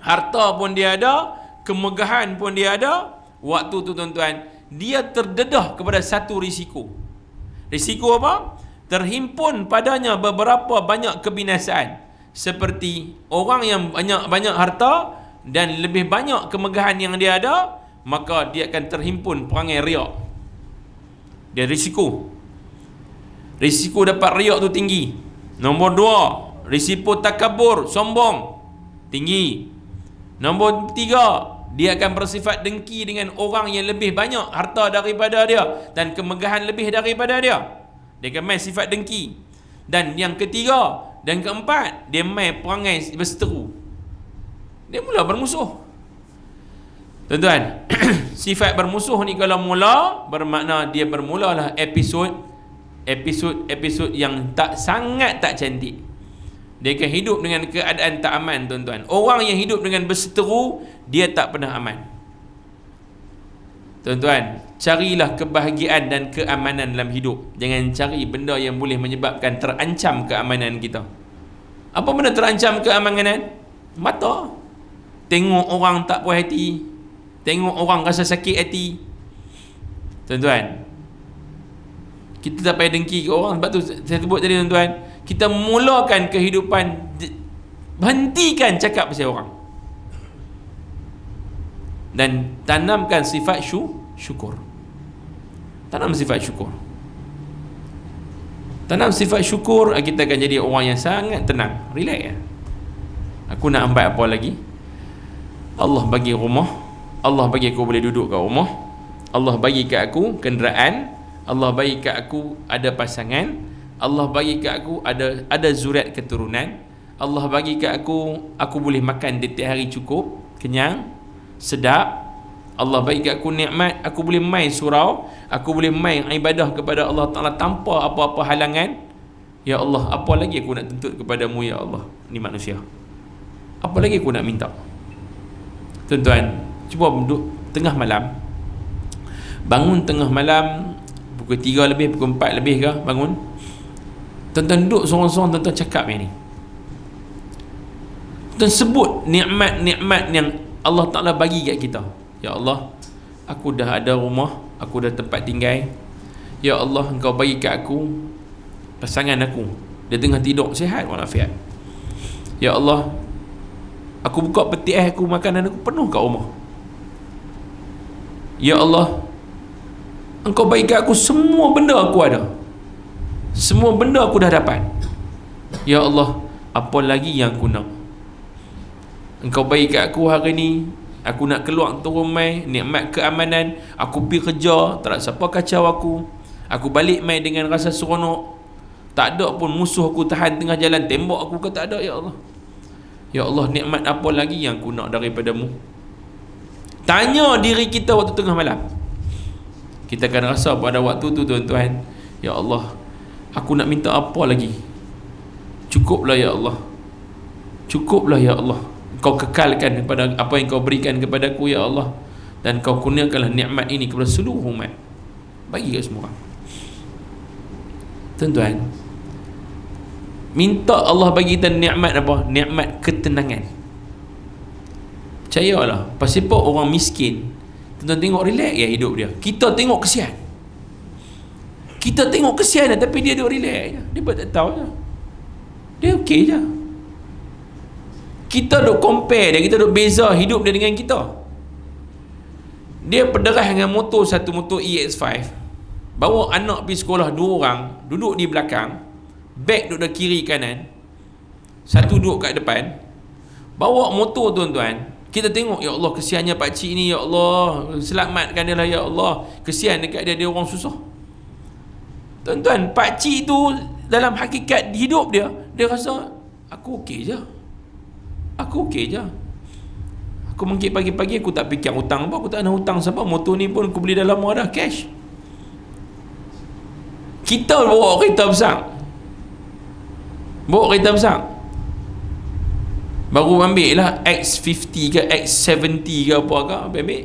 harta pun dia ada, kemegahan pun dia ada. Waktu tu tuan-tuan, dia terdedah kepada satu risiko. Risiko apa? Terhimpun padanya beberapa banyak kebinasaan, seperti orang yang banyak harta dan lebih banyak kemegahan yang dia ada, maka dia akan terhimpun perangai riak. Dia risiko dapat riak tu tinggi. Nombor 2, risiko takabur, sombong, tinggi. Nombor 3, dia akan bersifat dengki dengan orang yang lebih banyak harta daripada dia dan kemegahan lebih daripada dia. Dia akan main sifat dengki. Dan yang ketiga dan keempat, dia main perangai berseteru. Dia mula bermusuh. Tuan-tuan, sifat bermusuh ni kalau mula, bermakna dia bermulalah episod yang sangat tak cantik. Dia akan hidup dengan keadaan tak aman tuan-tuan. Orang yang hidup dengan berseteru, dia tak pernah aman. Tuan-tuan, carilah kebahagiaan dan keamanan dalam hidup. Jangan cari benda yang boleh menyebabkan terancam keamanan kita. Apa benda terancam keamanan? Mata. Tengok orang tak puas hati, tengok orang rasa sakit hati. Tuan-tuan, kita tak payah dengki ke orang. Sebab tu saya sebut tadi tuan-tuan, kita mulakan kehidupan, hentikan cakap pasal orang dan tanamkan sifat syukur. Tanam sifat syukur. Tanam sifat syukur, kita akan jadi orang yang sangat tenang, relax. Aku nak ambil apa lagi? Allah bagi rumah, Allah bagi aku boleh duduk kat rumah, Allah bagi kat aku kenderaan, Allah bagi kat aku ada pasangan, Allah bagi kat aku ada zuriat keturunan, Allah bagi kat aku boleh makan di tiap hari cukup, kenyang, sedap. Allah bagi kat aku nikmat, aku boleh main surau, aku boleh main ibadah kepada Allah Ta'ala tanpa apa-apa halangan. Ya Allah, apa lagi aku nak tuntut kepadamu ya Allah? Ni manusia, apa lagi aku nak minta? Tuan-tuan, cuba duduk tengah malam, bangun tengah malam pukul 3 lebih, pukul 4 lebih ke bangun, tuan-tuan duduk sorang-sorang, tuan-tuan cakap yang ni, tuan sebut nikmat-nikmat yang Allah Ta'ala bagi kat kita. Ya Allah, aku dah ada rumah, aku dah tempat tinggal. Ya Allah, Engkau bagi kat aku pasangan aku, dia tengah tidur sihat walafiat. Ya Allah, aku buka peti aku, makanan aku penuh kat rumah. Ya Allah, Engkau bagi kat aku semua benda aku ada, semua benda aku dah dapat. Ya Allah, apa lagi yang aku nak? Engkau bagi kat aku hari ni, aku nak keluar turun mai, nikmat keamanan, aku pergi kerja, tak ada siapa kacau aku balik mai dengan rasa seronok, tak ada pun musuh aku tahan tengah jalan tembak aku ke, tak ada. Ya Allah, ya Allah, nikmat apa lagi yang aku nak daripadamu? Tanya diri kita waktu tengah malam. Kita akan rasa pada waktu tu, tuan-tuan, ya Allah, aku nak minta apa lagi? Cukuplah ya Allah, cukuplah ya Allah. Kau kekalkan kepada apa yang kau berikan kepadaku ya Allah, dan kau kurniakanlah nikmat ini kepada seluruh umat, bagi kat semua orang. Tuan-tuan, minta Allah bagi kita nikmat apa? Nikmat ketenangan. Percayalah, pasal apa orang miskin, tuan-tuan tengok relax ya hidup dia. Kita tengok kesian, kita tengok kesian tapi dia duduk relax je, dia tak tahu je, dia okey je. Kita duk compare dia, kita duk beza hidup dia dengan kita. Dia pederah dengan motor, satu motor EX5, bawa anak pergi sekolah 2 orang, duduk di belakang, beg duduk di kiri kanan, satu duduk kat depan, bawa motor. Tuan-tuan, kita tengok, ya Allah, kesiannya pakcik ni, ya Allah, selamatkan dia lah ya Allah, kesian dekat dia orang susah. Tuan-tuan, pakcik tu dalam hakikat hidup dia rasa aku okey je, aku okey je, aku mengkit pagi-pagi, aku tak fikir hutang apa, aku tak nak hutang siapa, motor ni pun aku beli dah lama dah, cash. Kita bawa kereta besar, baru ambil lah X50 ke X70 ke apa ke, ambil.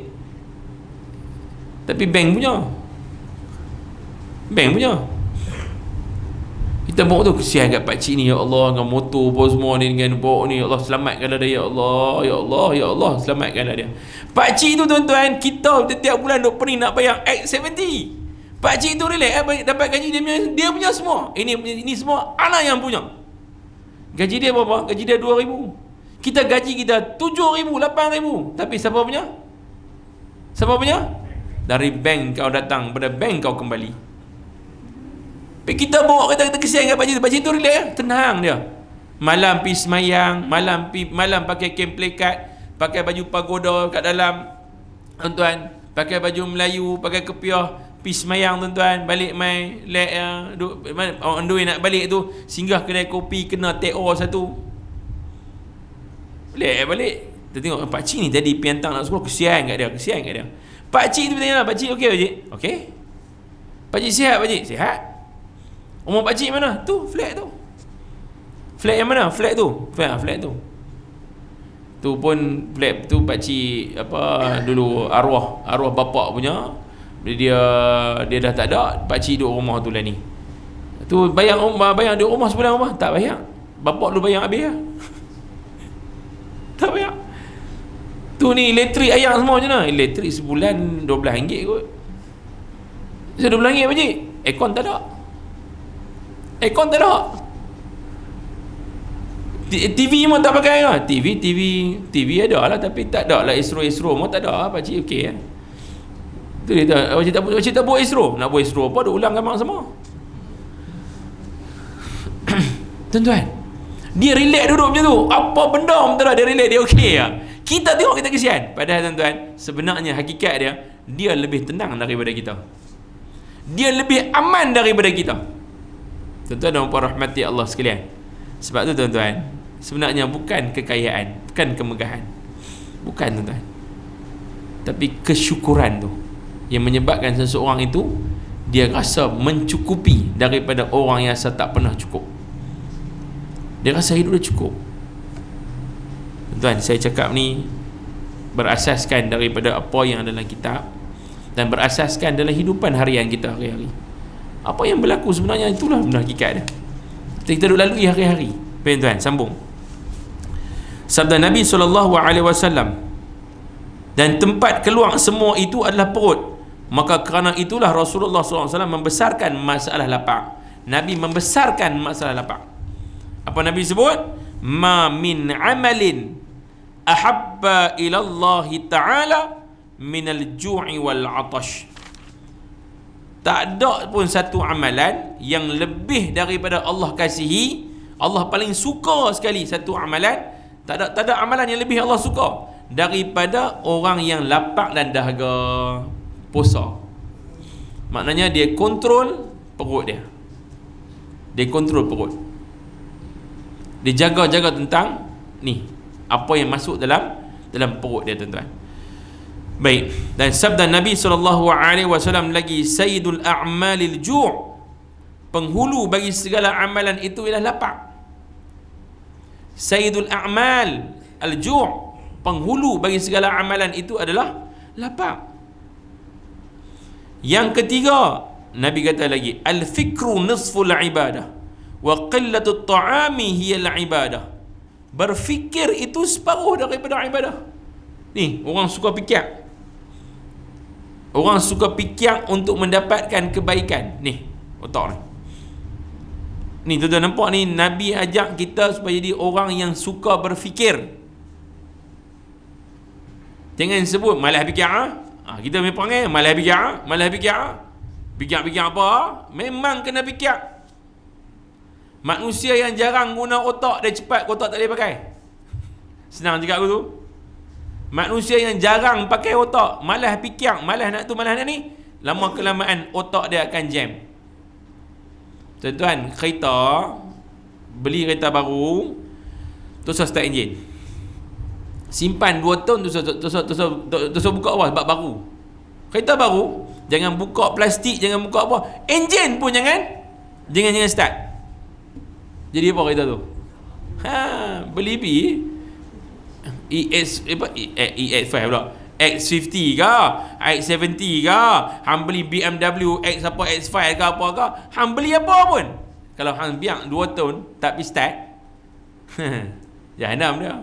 Tapi bank punya, kita bawa tu, kesian kat pakcik ni ya Allah, dengan motor pun semua ni, dengan bawa ni, ya Allah, selamatkanlah dia ya Allah, ya Allah, ya Allah, selamatkanlah dia. Pakcik tu, tuan-tuan, kita setiap bulan duk pening nak bayar X70. Pakcik tu relax, dapat gaji dia punya semua. Ini semua anak yang punya. Gaji dia berapa? Gaji dia 2,000. Kita gaji kita 7,000, 8,000. Tapi siapa punya? Dari bank kau datang, pada bank kau kembali. Tapi kita bawa kita kesian kat pakcik tu relax, tenang dia. Malam pergi semayang, malam pakai kain plekat, pakai baju pagoda kat dalam, tuan-tuan, pakai baju Melayu, pakai kepiah, pergi semayang, tuan-tuan, balik mai lek on the way nak balik tu, singgah kedai kopi, kena TO satu, balik. Kita tengok pakcik ni tadi pergi hantar nak sekolah, kesian kat dia. Pakcik tu tanya lah, pakcik okey pakcik? Okey. Pakcik sihat pakcik? Sihat. Rumah pakcik mana? Tu, flat tu. Flat yang mana? Flat tu. Tu pun flat tu pakcik apa dulu arwah bapak punya. Dia dah tak ada, pakcik duduk rumah tu lah ni. Tu bayar duduk rumah sebulan rumah, tak bayar. Bapak lu bayar habis lah. Tak bayar. Tu ni elektrik ayam semua je lah. Elektrik sebulan RM12 kot. So RM12 pakcik. Aircon tak ada. TV pun tak pakai lah. TV ada lah, tapi tak ada lah Astro pun tak ada. Pakcik okey lah. Tu dia pakcik tak buat Astro. Nak buat Astro apa, duk ulang gambar sama. Tuan-tuan, dia relax duduk macam tu, apa benda pun tak ada, dia relax, dia okey lah. Kita tengok kita kesian. Padahal tuan-tuan, sebenarnya hakikat dia, dia lebih tenang daripada kita. Dia lebih aman daripada kita. Tuan-tuan dan puan rahmati Allah sekalian. Sebab tu tuan-tuan, sebenarnya bukan kekayaan, bukan kemegahan. Bukan tuan-tuan. Tapi kesyukuran tu yang menyebabkan seseorang itu dia rasa mencukupi daripada orang yang rasa tak pernah cukup. Dia rasa hidup dia cukup. Tuan-tuan, saya cakap ni berasaskan daripada apa yang dalam kitab dan berasaskan dalam hidupan harian kita hari-hari. Apa yang berlaku sebenarnya itulah benar hakikat dia. Kita duduk lalui hari-hari. Tuan-tuan, sambung. Sabda Nabi SAW, dan tempat keluar semua itu adalah perut. Maka kerana itulah Rasulullah SAW membesarkan masalah lapar. Nabi membesarkan masalah lapar. Apa Nabi sebut? Ma min amalin ahabba ilallahi ta'ala minal ju'i wal atash. Tak ada pun satu amalan yang lebih daripada Allah kasihi, Allah paling suka sekali satu amalan. Tak ada amalan yang lebih Allah suka daripada orang yang lapar dan dahaga puasa. Maknanya dia kontrol perut dia. Dia kontrol perut. Dia jaga-jaga tentang ni, apa yang masuk dalam perut dia, tuan-tuan. Baik, dan sabda Nabi SAW lagi, sayyidul a'malil ju', penghulu bagi segala amalan itu ialah lapar. Sayyidul a'mal al-ju', penghulu bagi segala amalan itu adalah lapar. Yang ketiga, Nabi kata lagi, al-fikru nisful ibadah wa qillatut ta'ami hiya al-ibadah. Berfikir itu separuh daripada ibadah. Ni, orang suka fikir. Orang suka fikir untuk mendapatkan kebaikan. Ni, otak ni. Ni, tuan-tuan nampak ni, Nabi ajak kita supaya jadi orang yang suka berfikir. Jangan sebut malas fikir. Kita memang panggil malas fikir. Malas fikir. Fikir-fikir apa? Memang kena fikir. Manusia yang jarang guna otak, dia cepat otak tak boleh pakai. Senang cakap aku tu. Manusia yang jarang pakai otak, malas fikir, malas nak tu, malas nak ni, lama kelamaan otak dia akan jam. Tuan-tuan, kereta, beli kereta baru, terus start enjin. Simpan 2 tahun terus buka apa? Sebab baru. Kereta baru, jangan buka plastik, jangan buka apa. Enjin pun jangan start. Jadi apa kereta tu? Beli EX5 pula, X50 ke, X70 ke, hang beli BMW X apa, X5 ke apa ke, hang beli apa pun, kalau hang biar 2 tahun tak pergi start, jahanam dia.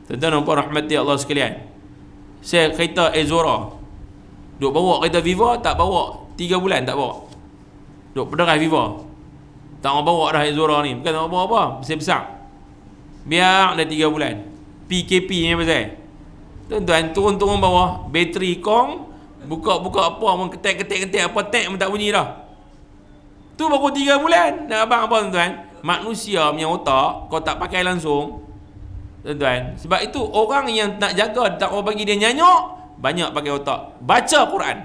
Tuan-tuan dan puan rahmati Allah sekalian, saya kereta Azora, duk bawa kereta Viva, tak bawa 3 bulan, tak bawa, duk pederai Viva, tak mau bawa dah Azora ni, bukan tak mau bawa apa, besar-besar, biar dah 3 bulan. PKP ni pasal, tuan-tuan, turun-turun bawah, bateri kong, buka-buka apa, orang ketik-ketik apa, tank pun tak bunyi dah. Tu baru 3 bulan. Nak abang apa, tuan-tuan? Manusia punya otak, kau tak pakai langsung, tuan-tuan. Sebab itu orang yang nak jaga, tak mau bagi dia nyanyuk, banyak pakai otak. Baca Quran.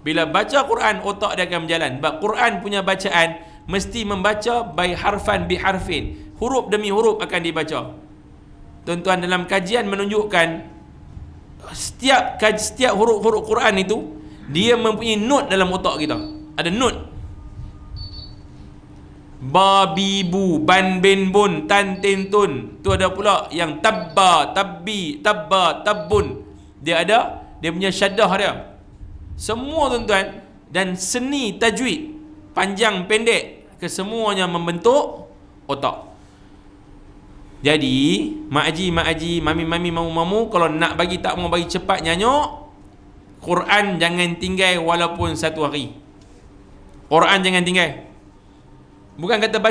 Bila baca Quran, otak dia akan berjalan. Sebab Quran punya bacaan mesti membaca by harfan bi harfin, huruf demi huruf akan dibaca. Tuan-tuan, dalam kajian menunjukkan setiap huruf-huruf Quran itu dia mempunyai note dalam otak kita. Ada note. Ba, bi, bu, ban, bin, bun, tan, tin, tun. Tu ada pula yang tabba, tabbi, tabba, tabbun. Dia punya syaddah dia. Semua, tuan-tuan, dan seni tajwid, panjang pendek, kesemuanya membentuk otak. Jadi, mak haji, mami-mami, mamu-mamu, kalau nak bagi, tak mau bagi cepat nyanyuk, Quran jangan tinggal walaupun 1 hari. Quran jangan tinggal. Bukan kata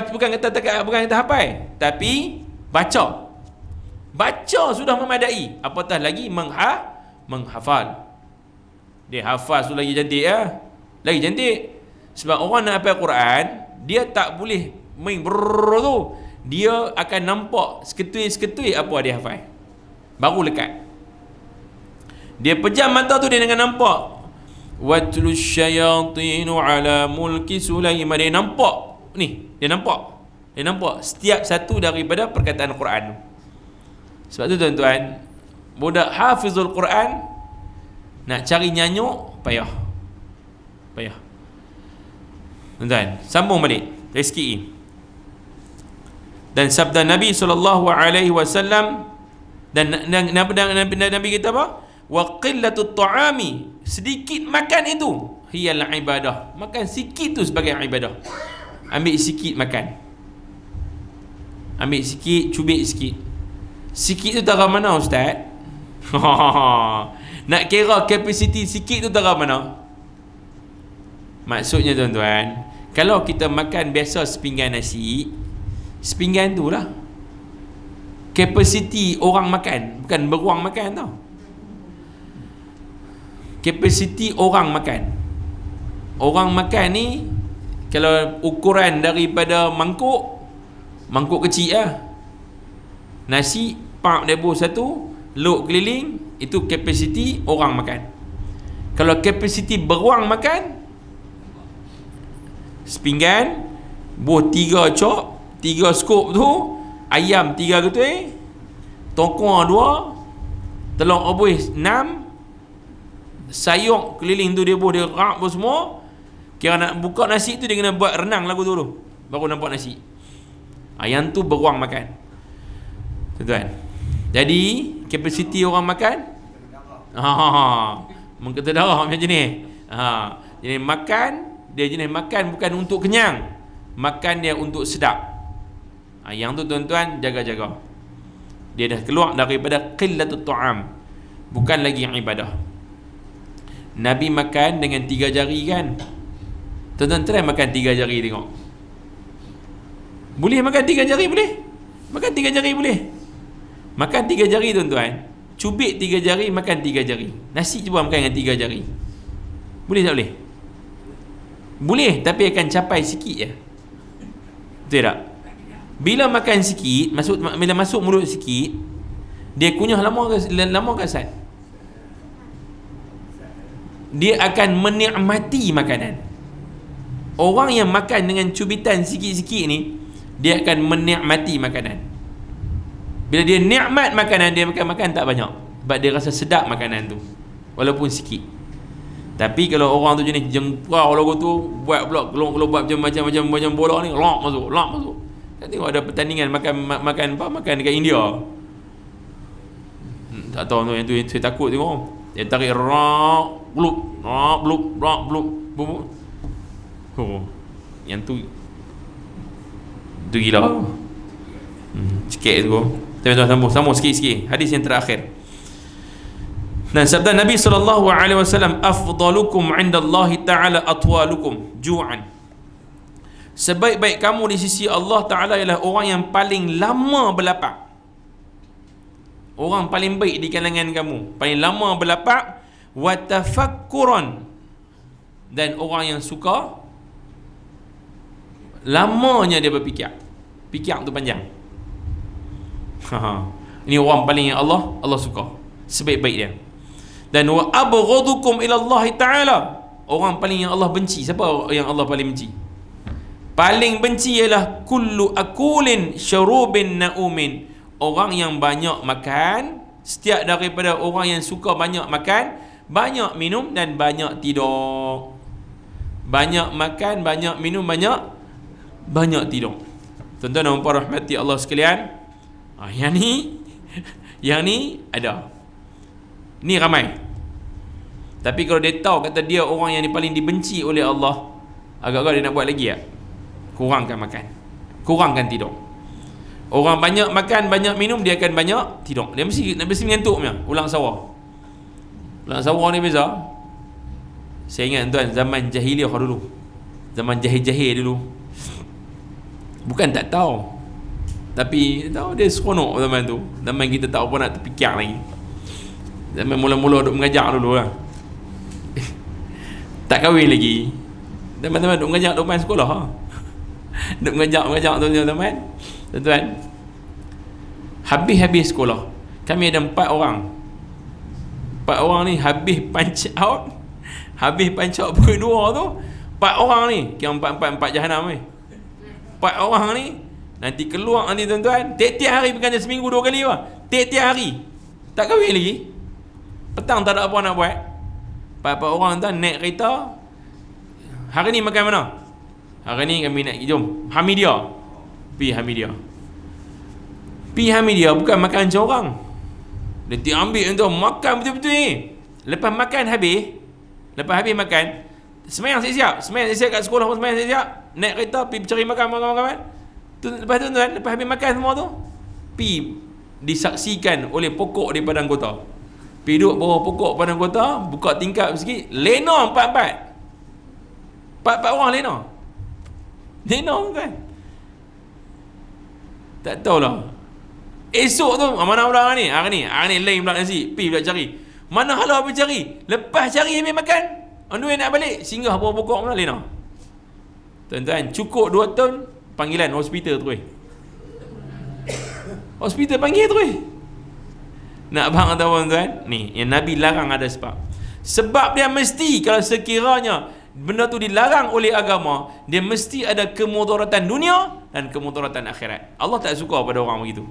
hafal, tapi baca. Baca sudah memadai, apatah lagi menghafal. Dia hafal tu lagi cantik ya. Lagi cantik. Sebab orang nak hafal Quran, dia tak boleh main tu. Dia akan nampak seketui-seketui apa dia hafal, baru lekat. Dia pejam mata tu, dia dengan nampak watlus syayatinu ala mulki Sulaiman. Dia nampak ni, dia nampak setiap satu daripada perkataan Quran. Sebab tu tuan-tuan, budak hafizul Quran nak cari nyanyuk payah. Tuan-tuan, sambung balik dari sikit ni. Dan sabda Nabi SAW, dan Nabi kata apa? Wa qillatut ta'ami, sedikit makan itu hiyal ibadah. Makan sikit tu sebagai ibadah. Ambil sikit makan. Ambil sikit, cubit sikit. Sikit tu tara mana ustaz? Nak kira kapasiti sikit tu tara mana? Maksudnya tuan-tuan, kalau kita makan biasa sepinggan nasi, sepinggan tu lah kapasiti orang makan, bukan beruang makan tau. Kapasiti orang makan. Orang makan ni, kalau ukuran daripada mangkuk kecil lah, nasi pak debo satu, lok keliling, itu kapasiti orang makan. Kalau kapasiti beruang makan, sepinggan buah 3 cok, 3 skop tu, ayam 3 getui, tokong 2, telur rebus 6, sayur keliling tu dia buah, dia rak pun semua. Kira nak buka nasi tu dia kena buat renang lagu tu dulu, baru nampak nasi. Yang tu beruang makan, tuan-tuan. Jadi kapasiti orang makan mengkata darah macam ni. Jadi makan, dia jenis makan bukan untuk kenyang, makan dia untuk sedap. Yang tu tuan-tuan jaga-jaga. Dia dah keluar daripada qillatut ta'am, bukan lagi ibadah. Nabi makan dengan 3 jari kan. Tuan-tuan try makan 3 jari tengok. Boleh makan 3 jari? Boleh. Makan 3 jari boleh. Makan 3 jari tuan-tuan. Cubit 3 jari, makan 3 jari. Nasi cuba makan dengan 3 jari. Boleh tak boleh? Boleh, tapi akan capai sikit je. Betul tak? Bila makan sikit, bila masuk mulut sikit, dia kunyah lama ke Asad? Dia akan menikmati makanan. Orang yang makan dengan cubitan sikit-sikit ni, dia akan menikmati makanan. Bila dia nikmat makanan, dia makan tak banyak, sebab dia rasa sedap makanan tu, walaupun sikit. Tapi kalau orang tu jenis jengprau lagu tu, buat pula keluar buat macam bola ni, lak masuk. Kan tengok ada pertandingan makan dekat India. Tak tahu tu, yang tu saya takut tengok. Dia tarik rak blup. Yang tu gila. Sikit tu. Tuan-tuan sambung sikit. Hadis yang terakhir. Dan sabda Nabi SAW, afdalukum indallahi ta'ala atwalukum ju'an. Sebaik-baik kamu di sisi Allah Ta'ala ialah orang yang paling lama berlapar. Orang paling baik di kalangan kamu, paling lama berlapar. Wa tafakkuran, dan orang yang suka lamanya dia berfikir. Fikir tu panjang. Ini orang paling yang Allah suka, sebaik-baik dia. Dan wa abghadukum ila Allah Ta'ala, orang paling yang Allah benci. Siapa yang Allah paling benci? Paling benci ialah kullu akulin syarubin naumin, orang yang banyak makan. Setiap daripada orang yang suka banyak makan, banyak minum dan banyak tidur. Banyak makan, banyak minum, banyak tidur. Tuan-tuan dan puan rahmati Allah sekalian, yang ni ada. Ni ramai. Tapi kalau dia tahu kata dia orang yang paling dibenci oleh Allah, agak-agak dia nak buat lagi tak? Kurangkan makan, kurangkan tidur. Orang banyak makan, banyak minum, dia akan banyak tidur. Dia mesti mengantuk punya. Ulang sawah ni beza. Saya ingat tuan, zaman jahiliah dulu, zaman jahil-jahil dulu, bukan tak tahu, tapi tahu dia seronok zaman tu. Zaman kita tak apa nak terfikir lagi. Zaman mula-mula duk mengajar dulu lah. Tak kahwin lagi. Teman-teman duk mengajar duk main sekolah ha. Duk mengajar tu teman-teman. Tuan-tuan, habis sekolah, kami ada 4 orang. 4 orang ni habis punch out pukul 2 tu, 4 orang ni yang 4 jahanam ni, 4 orang ni nanti keluar nanti tuan-tuan, tiap-tiap hari berganti, seminggu 2 kali lah, tiap-tiap hari tak kahwin lagi, petang tak ada apa nak buat. 4 orang tuan naik kereta. Hari ni makan mana? Hari ni kami nak jom Hamidia. Pi Hamidia bukan makan macam orang. Dia ambil tu makan betul-betul ni. Lepas habis makan, semayang siap kat sekolah pun semayang siap. Naik kereta pi cari makan. Lepas tu tuan, lepas habis makan semua tu, pi disaksikan oleh pokok di padang kota. Pi duduk bawah pokok padang kota, buka tingkap sikit, lena 4 orang lena kan. Tak tahulah. Esok tu mana orang ni? Hari ni lain pula nasi. Pi pula cari. Mana halau pergi cari? Lepas cari habis makan, on the way nak balik, singgah bawah pokok mana lena. Tuan-tuan, cukup 2 tahun panggilan hospital terus. Hospital panggil terus. Nak faham tahu tuan-tuan? Ni yang Nabi larang ada sebab. Sebab dia mesti, kalau sekiranya benda tu dilarang oleh agama, dia mesti ada kemudaratan dunia dan kemudaratan akhirat. Allah tak suka pada orang begitu.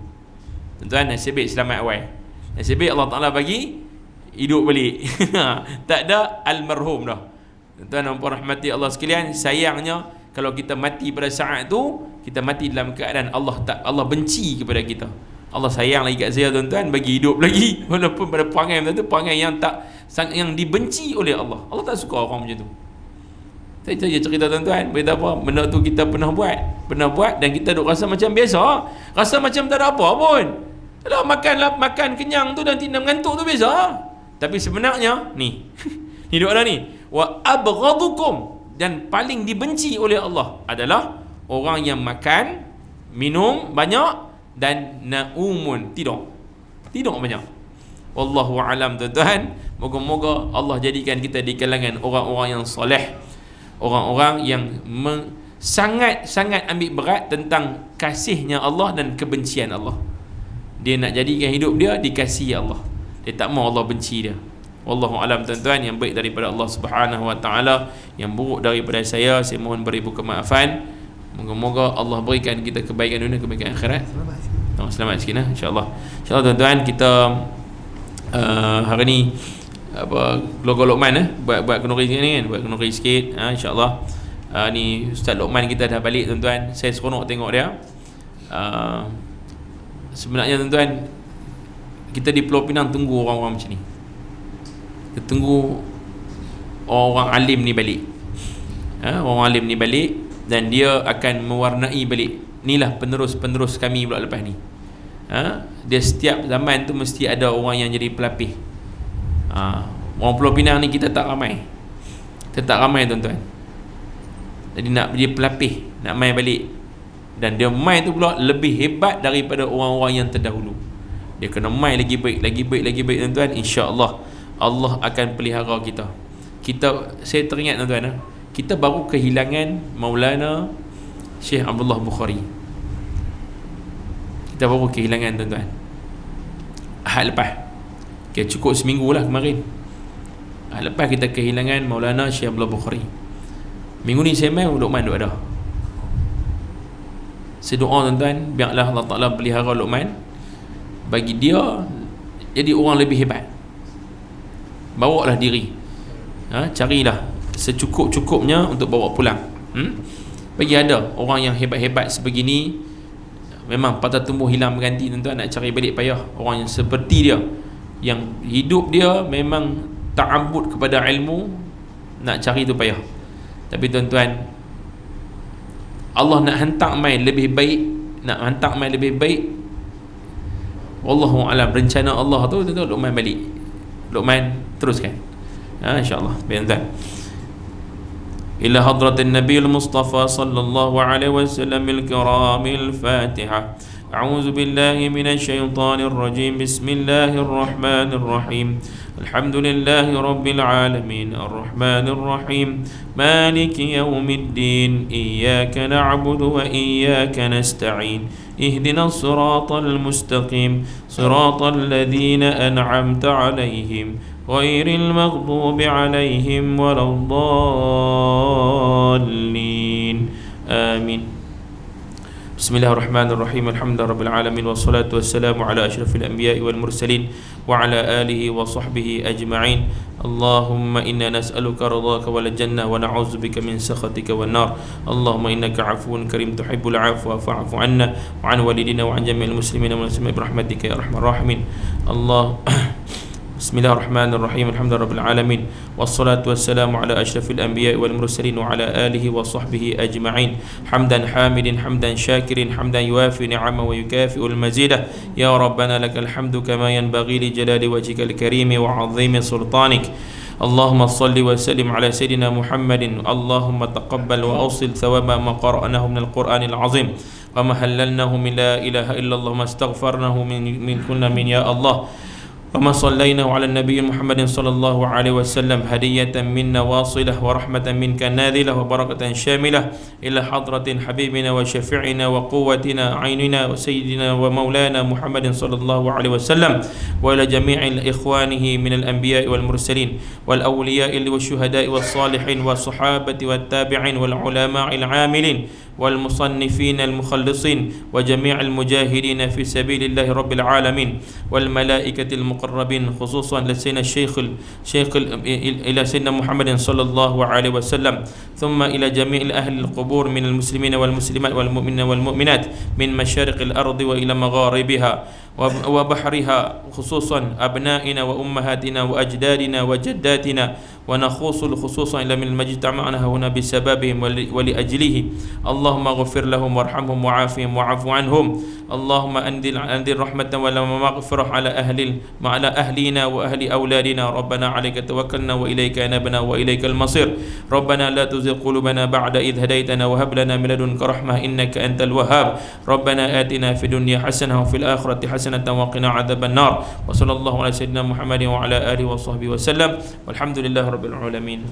Tuan-tuan, nasib baik selamat awal. Nasib baik Allah Ta'ala bagi hidup balik. Tak ada almarhum dah. Tuan-tuan dan puan rahmati Allah sekalian, sayangnya kalau kita mati pada saat tu, kita mati dalam keadaan Allah benci kepada kita. Allah sayang lagi kat saya tuan-tuan, bagi hidup lagi walaupun pada perangai tu perangai yang dibenci oleh Allah. Allah tak suka orang macam tu. Saya cerita tuan-tuan, berita apa? Benda tu kita pernah buat dan kita duk rasa macam biasa, rasa macam tak ada apa pun. Kalau makan kenyang tu dan tidak mengantuk tu biasa. Tapi sebenarnya ni ni doa ada ni, wa abghadukum, dan paling dibenci oleh Allah adalah orang yang makan, minum banyak dan naumun, tidur banyak. Wallahu alam tuan-tuan. Moga-moga Allah jadikan kita di kalangan orang-orang yang soleh, orang-orang yang sangat-sangat ambil berat tentang kasihnya Allah dan kebencian Allah. Dia nak jadikan hidup dia dikasihi Allah, dia tak mau Allah benci dia. Wallahu alam tuan-tuan. Yang baik daripada Allah Subhanahu wa taala, yang buruk daripada saya mohon beribu kemaafan. Moga-moga Allah berikan kita kebaikan dunia, kebaikan akhirat. Selamat sikit insya-Allah. Insya-Allah tuan-tuan, kita hari ni keluarga Luqman buat kenuri sikit ni kan, buat kenuri sikit insya-Allah. Ni Ustaz Luqman kita dah balik tuan-tuan. Saya seronok tengok dia. Sebenarnya tuan-tuan, kita di Pulau Pinang tunggu orang-orang macam ni. Kita tunggu orang alim ni balik. Orang alim ni balik dan dia akan mewarnai balik. Inilah penerus kami pula lepas ni. Dia setiap zaman tu mesti ada orang yang jadi pelapis. Orang Pulau Pinang ni kita tak ramai. Tuan-tuan. Jadi nak dia pelapis, nak main balik. Dan dia main tu pula lebih hebat daripada orang-orang yang terdahulu. Dia kena main lagi baik tuan-tuan. InsyaAllah Allah akan pelihara kita. Saya teringat tuan-tuan, kita baru kehilangan Maulana Syekh Abdullah Bukhari. Kita baru kehilangan tuan-tuan Ahad lepas. Cukup seminggu lah kemarin. Ahad lepas kita kehilangan Maulana Syekh Abdullah Bukhari. Minggu ni saya main Luqman duk ada. Saya doa tuan-tuan, biarlah Allah Ta'ala pelihara Luqman, bagi dia jadi orang lebih hebat. Bawalah diri, carilah secukup-cukupnya untuk bawa pulang. Bagi ada orang yang hebat-hebat sebegini, memang patah tumbuh hilang berganti tuan-tuan. Nak cari balik payah. Orang yang seperti dia, yang hidup dia memang ta'abbud kepada ilmu, nak cari tu payah. Tapi tuan-tuan, Allah nak hantar mai lebih baik, wallahu alam. Rencana Allah tu tuan-tuan, Luqman balik, Luqman teruskan insya-Allah. Tuan-tuan, ila hadratin nabiyil mustafa sallallahu alaihi wasallam al-kiramil fatihah. A'udzu billahi minasy syaithanir rajim. Bismillahir rahmanir rahim. Alhamdulillahi rabbil alamin. Arrahmanir rahim. Maliki yaumiddin. Iyyaka na'budu wa iyyaka nasta'in. Ihdinas siratal mustaqim. Siratal ladzina an'amta 'alaihim غير المغضوب عليهم ولا الضالين آمين. بسم الله الرحمن الرحيم. الحمد لله رب العالمين والصلاة والسلام على أشرف الأنبياء والمرسلين وعلى آله وصحبه أجمعين. اللهم إنا نسألك رضاك والجنة ونعوذ بك من سخطك والنار. اللهم إنك عفو كريم تحب العفو فاعف عنا وعن والدينا وعن جميع المسلمين والمسلمات برحمتك يا أرحم الراحمين. الله بسم الله الرحمن الرحيم. الحمد لله رب العالمين والصلاة والسلام على أشرف الأنبياء والمرسلين وعلى آله وصحبه أجمعين. حمدا حامد حمدا شاكر حمدا يوافي نعمه ويكافئ المزيد. يا ربنا لك الحمد كما ينبغي لجلال وجهك الكريم وعظيم سلطانك. اللهم صل وسلم على سيدنا محمد. اللهم تقبل وأوصل ثواب ما قرأناه من القرآن العظيم وما هللناه من لا إله إلا الله، ما استغفرناه من كل من يا الله، وما صلينا على النبي محمد صلى الله عليه وسلم هدية منا واصلة ورحمة منك ناذلة وبركة شاملة إلى حضرة حبيبنا وشفيعنا وقوتنا عيننا وسيدنا ومولانا محمد صلى الله عليه وسلم وإلى جميع إخوانه من الأنبياء والمرسلين والأولياء والشهداء والصالحين والصحابة والتابعين والعلماء العاملين والمصنفين المخلصين وجميع المجاهدين في سبيل الله رب العالمين والملائكة المقربين، خصوصا لسيدنا الشيخ إلى سيدنا محمد صلى الله عليه وسلم، ثم إلى جميع أهل القبور من المسلمين والمسلمات والمؤمنين والمؤمنات من مشارق الأرض وإلى مغاربها وبحرها، خصوصا أبنائنا وأمهاتنا وأجدادنا وجداتنا، ونخص خصوصا إلى من المجتمعنا هنا بسببهم ولأجله. اللهم اغفر لهم وارحمهم وعافهم وعفو عنهم. اللهم أنزل رحمة ومغفرة على أهلنا وأهل أولادنا. ربنا عليك توكلنا وإليك أنبنا وإليك المصير. ربنا لا تزغ قلوبنا بعد إذ هديتنا وهب لنا من لدنك رحمة إنك أنت الوهاب. ربنا آتنا في الدنيا حسنة وفي الآخرة حسنة وقنا عذاب النار. وصلى الله على سيدنا محمد وعلى آله وصحبه وسلم والحمد لله رب العالمين.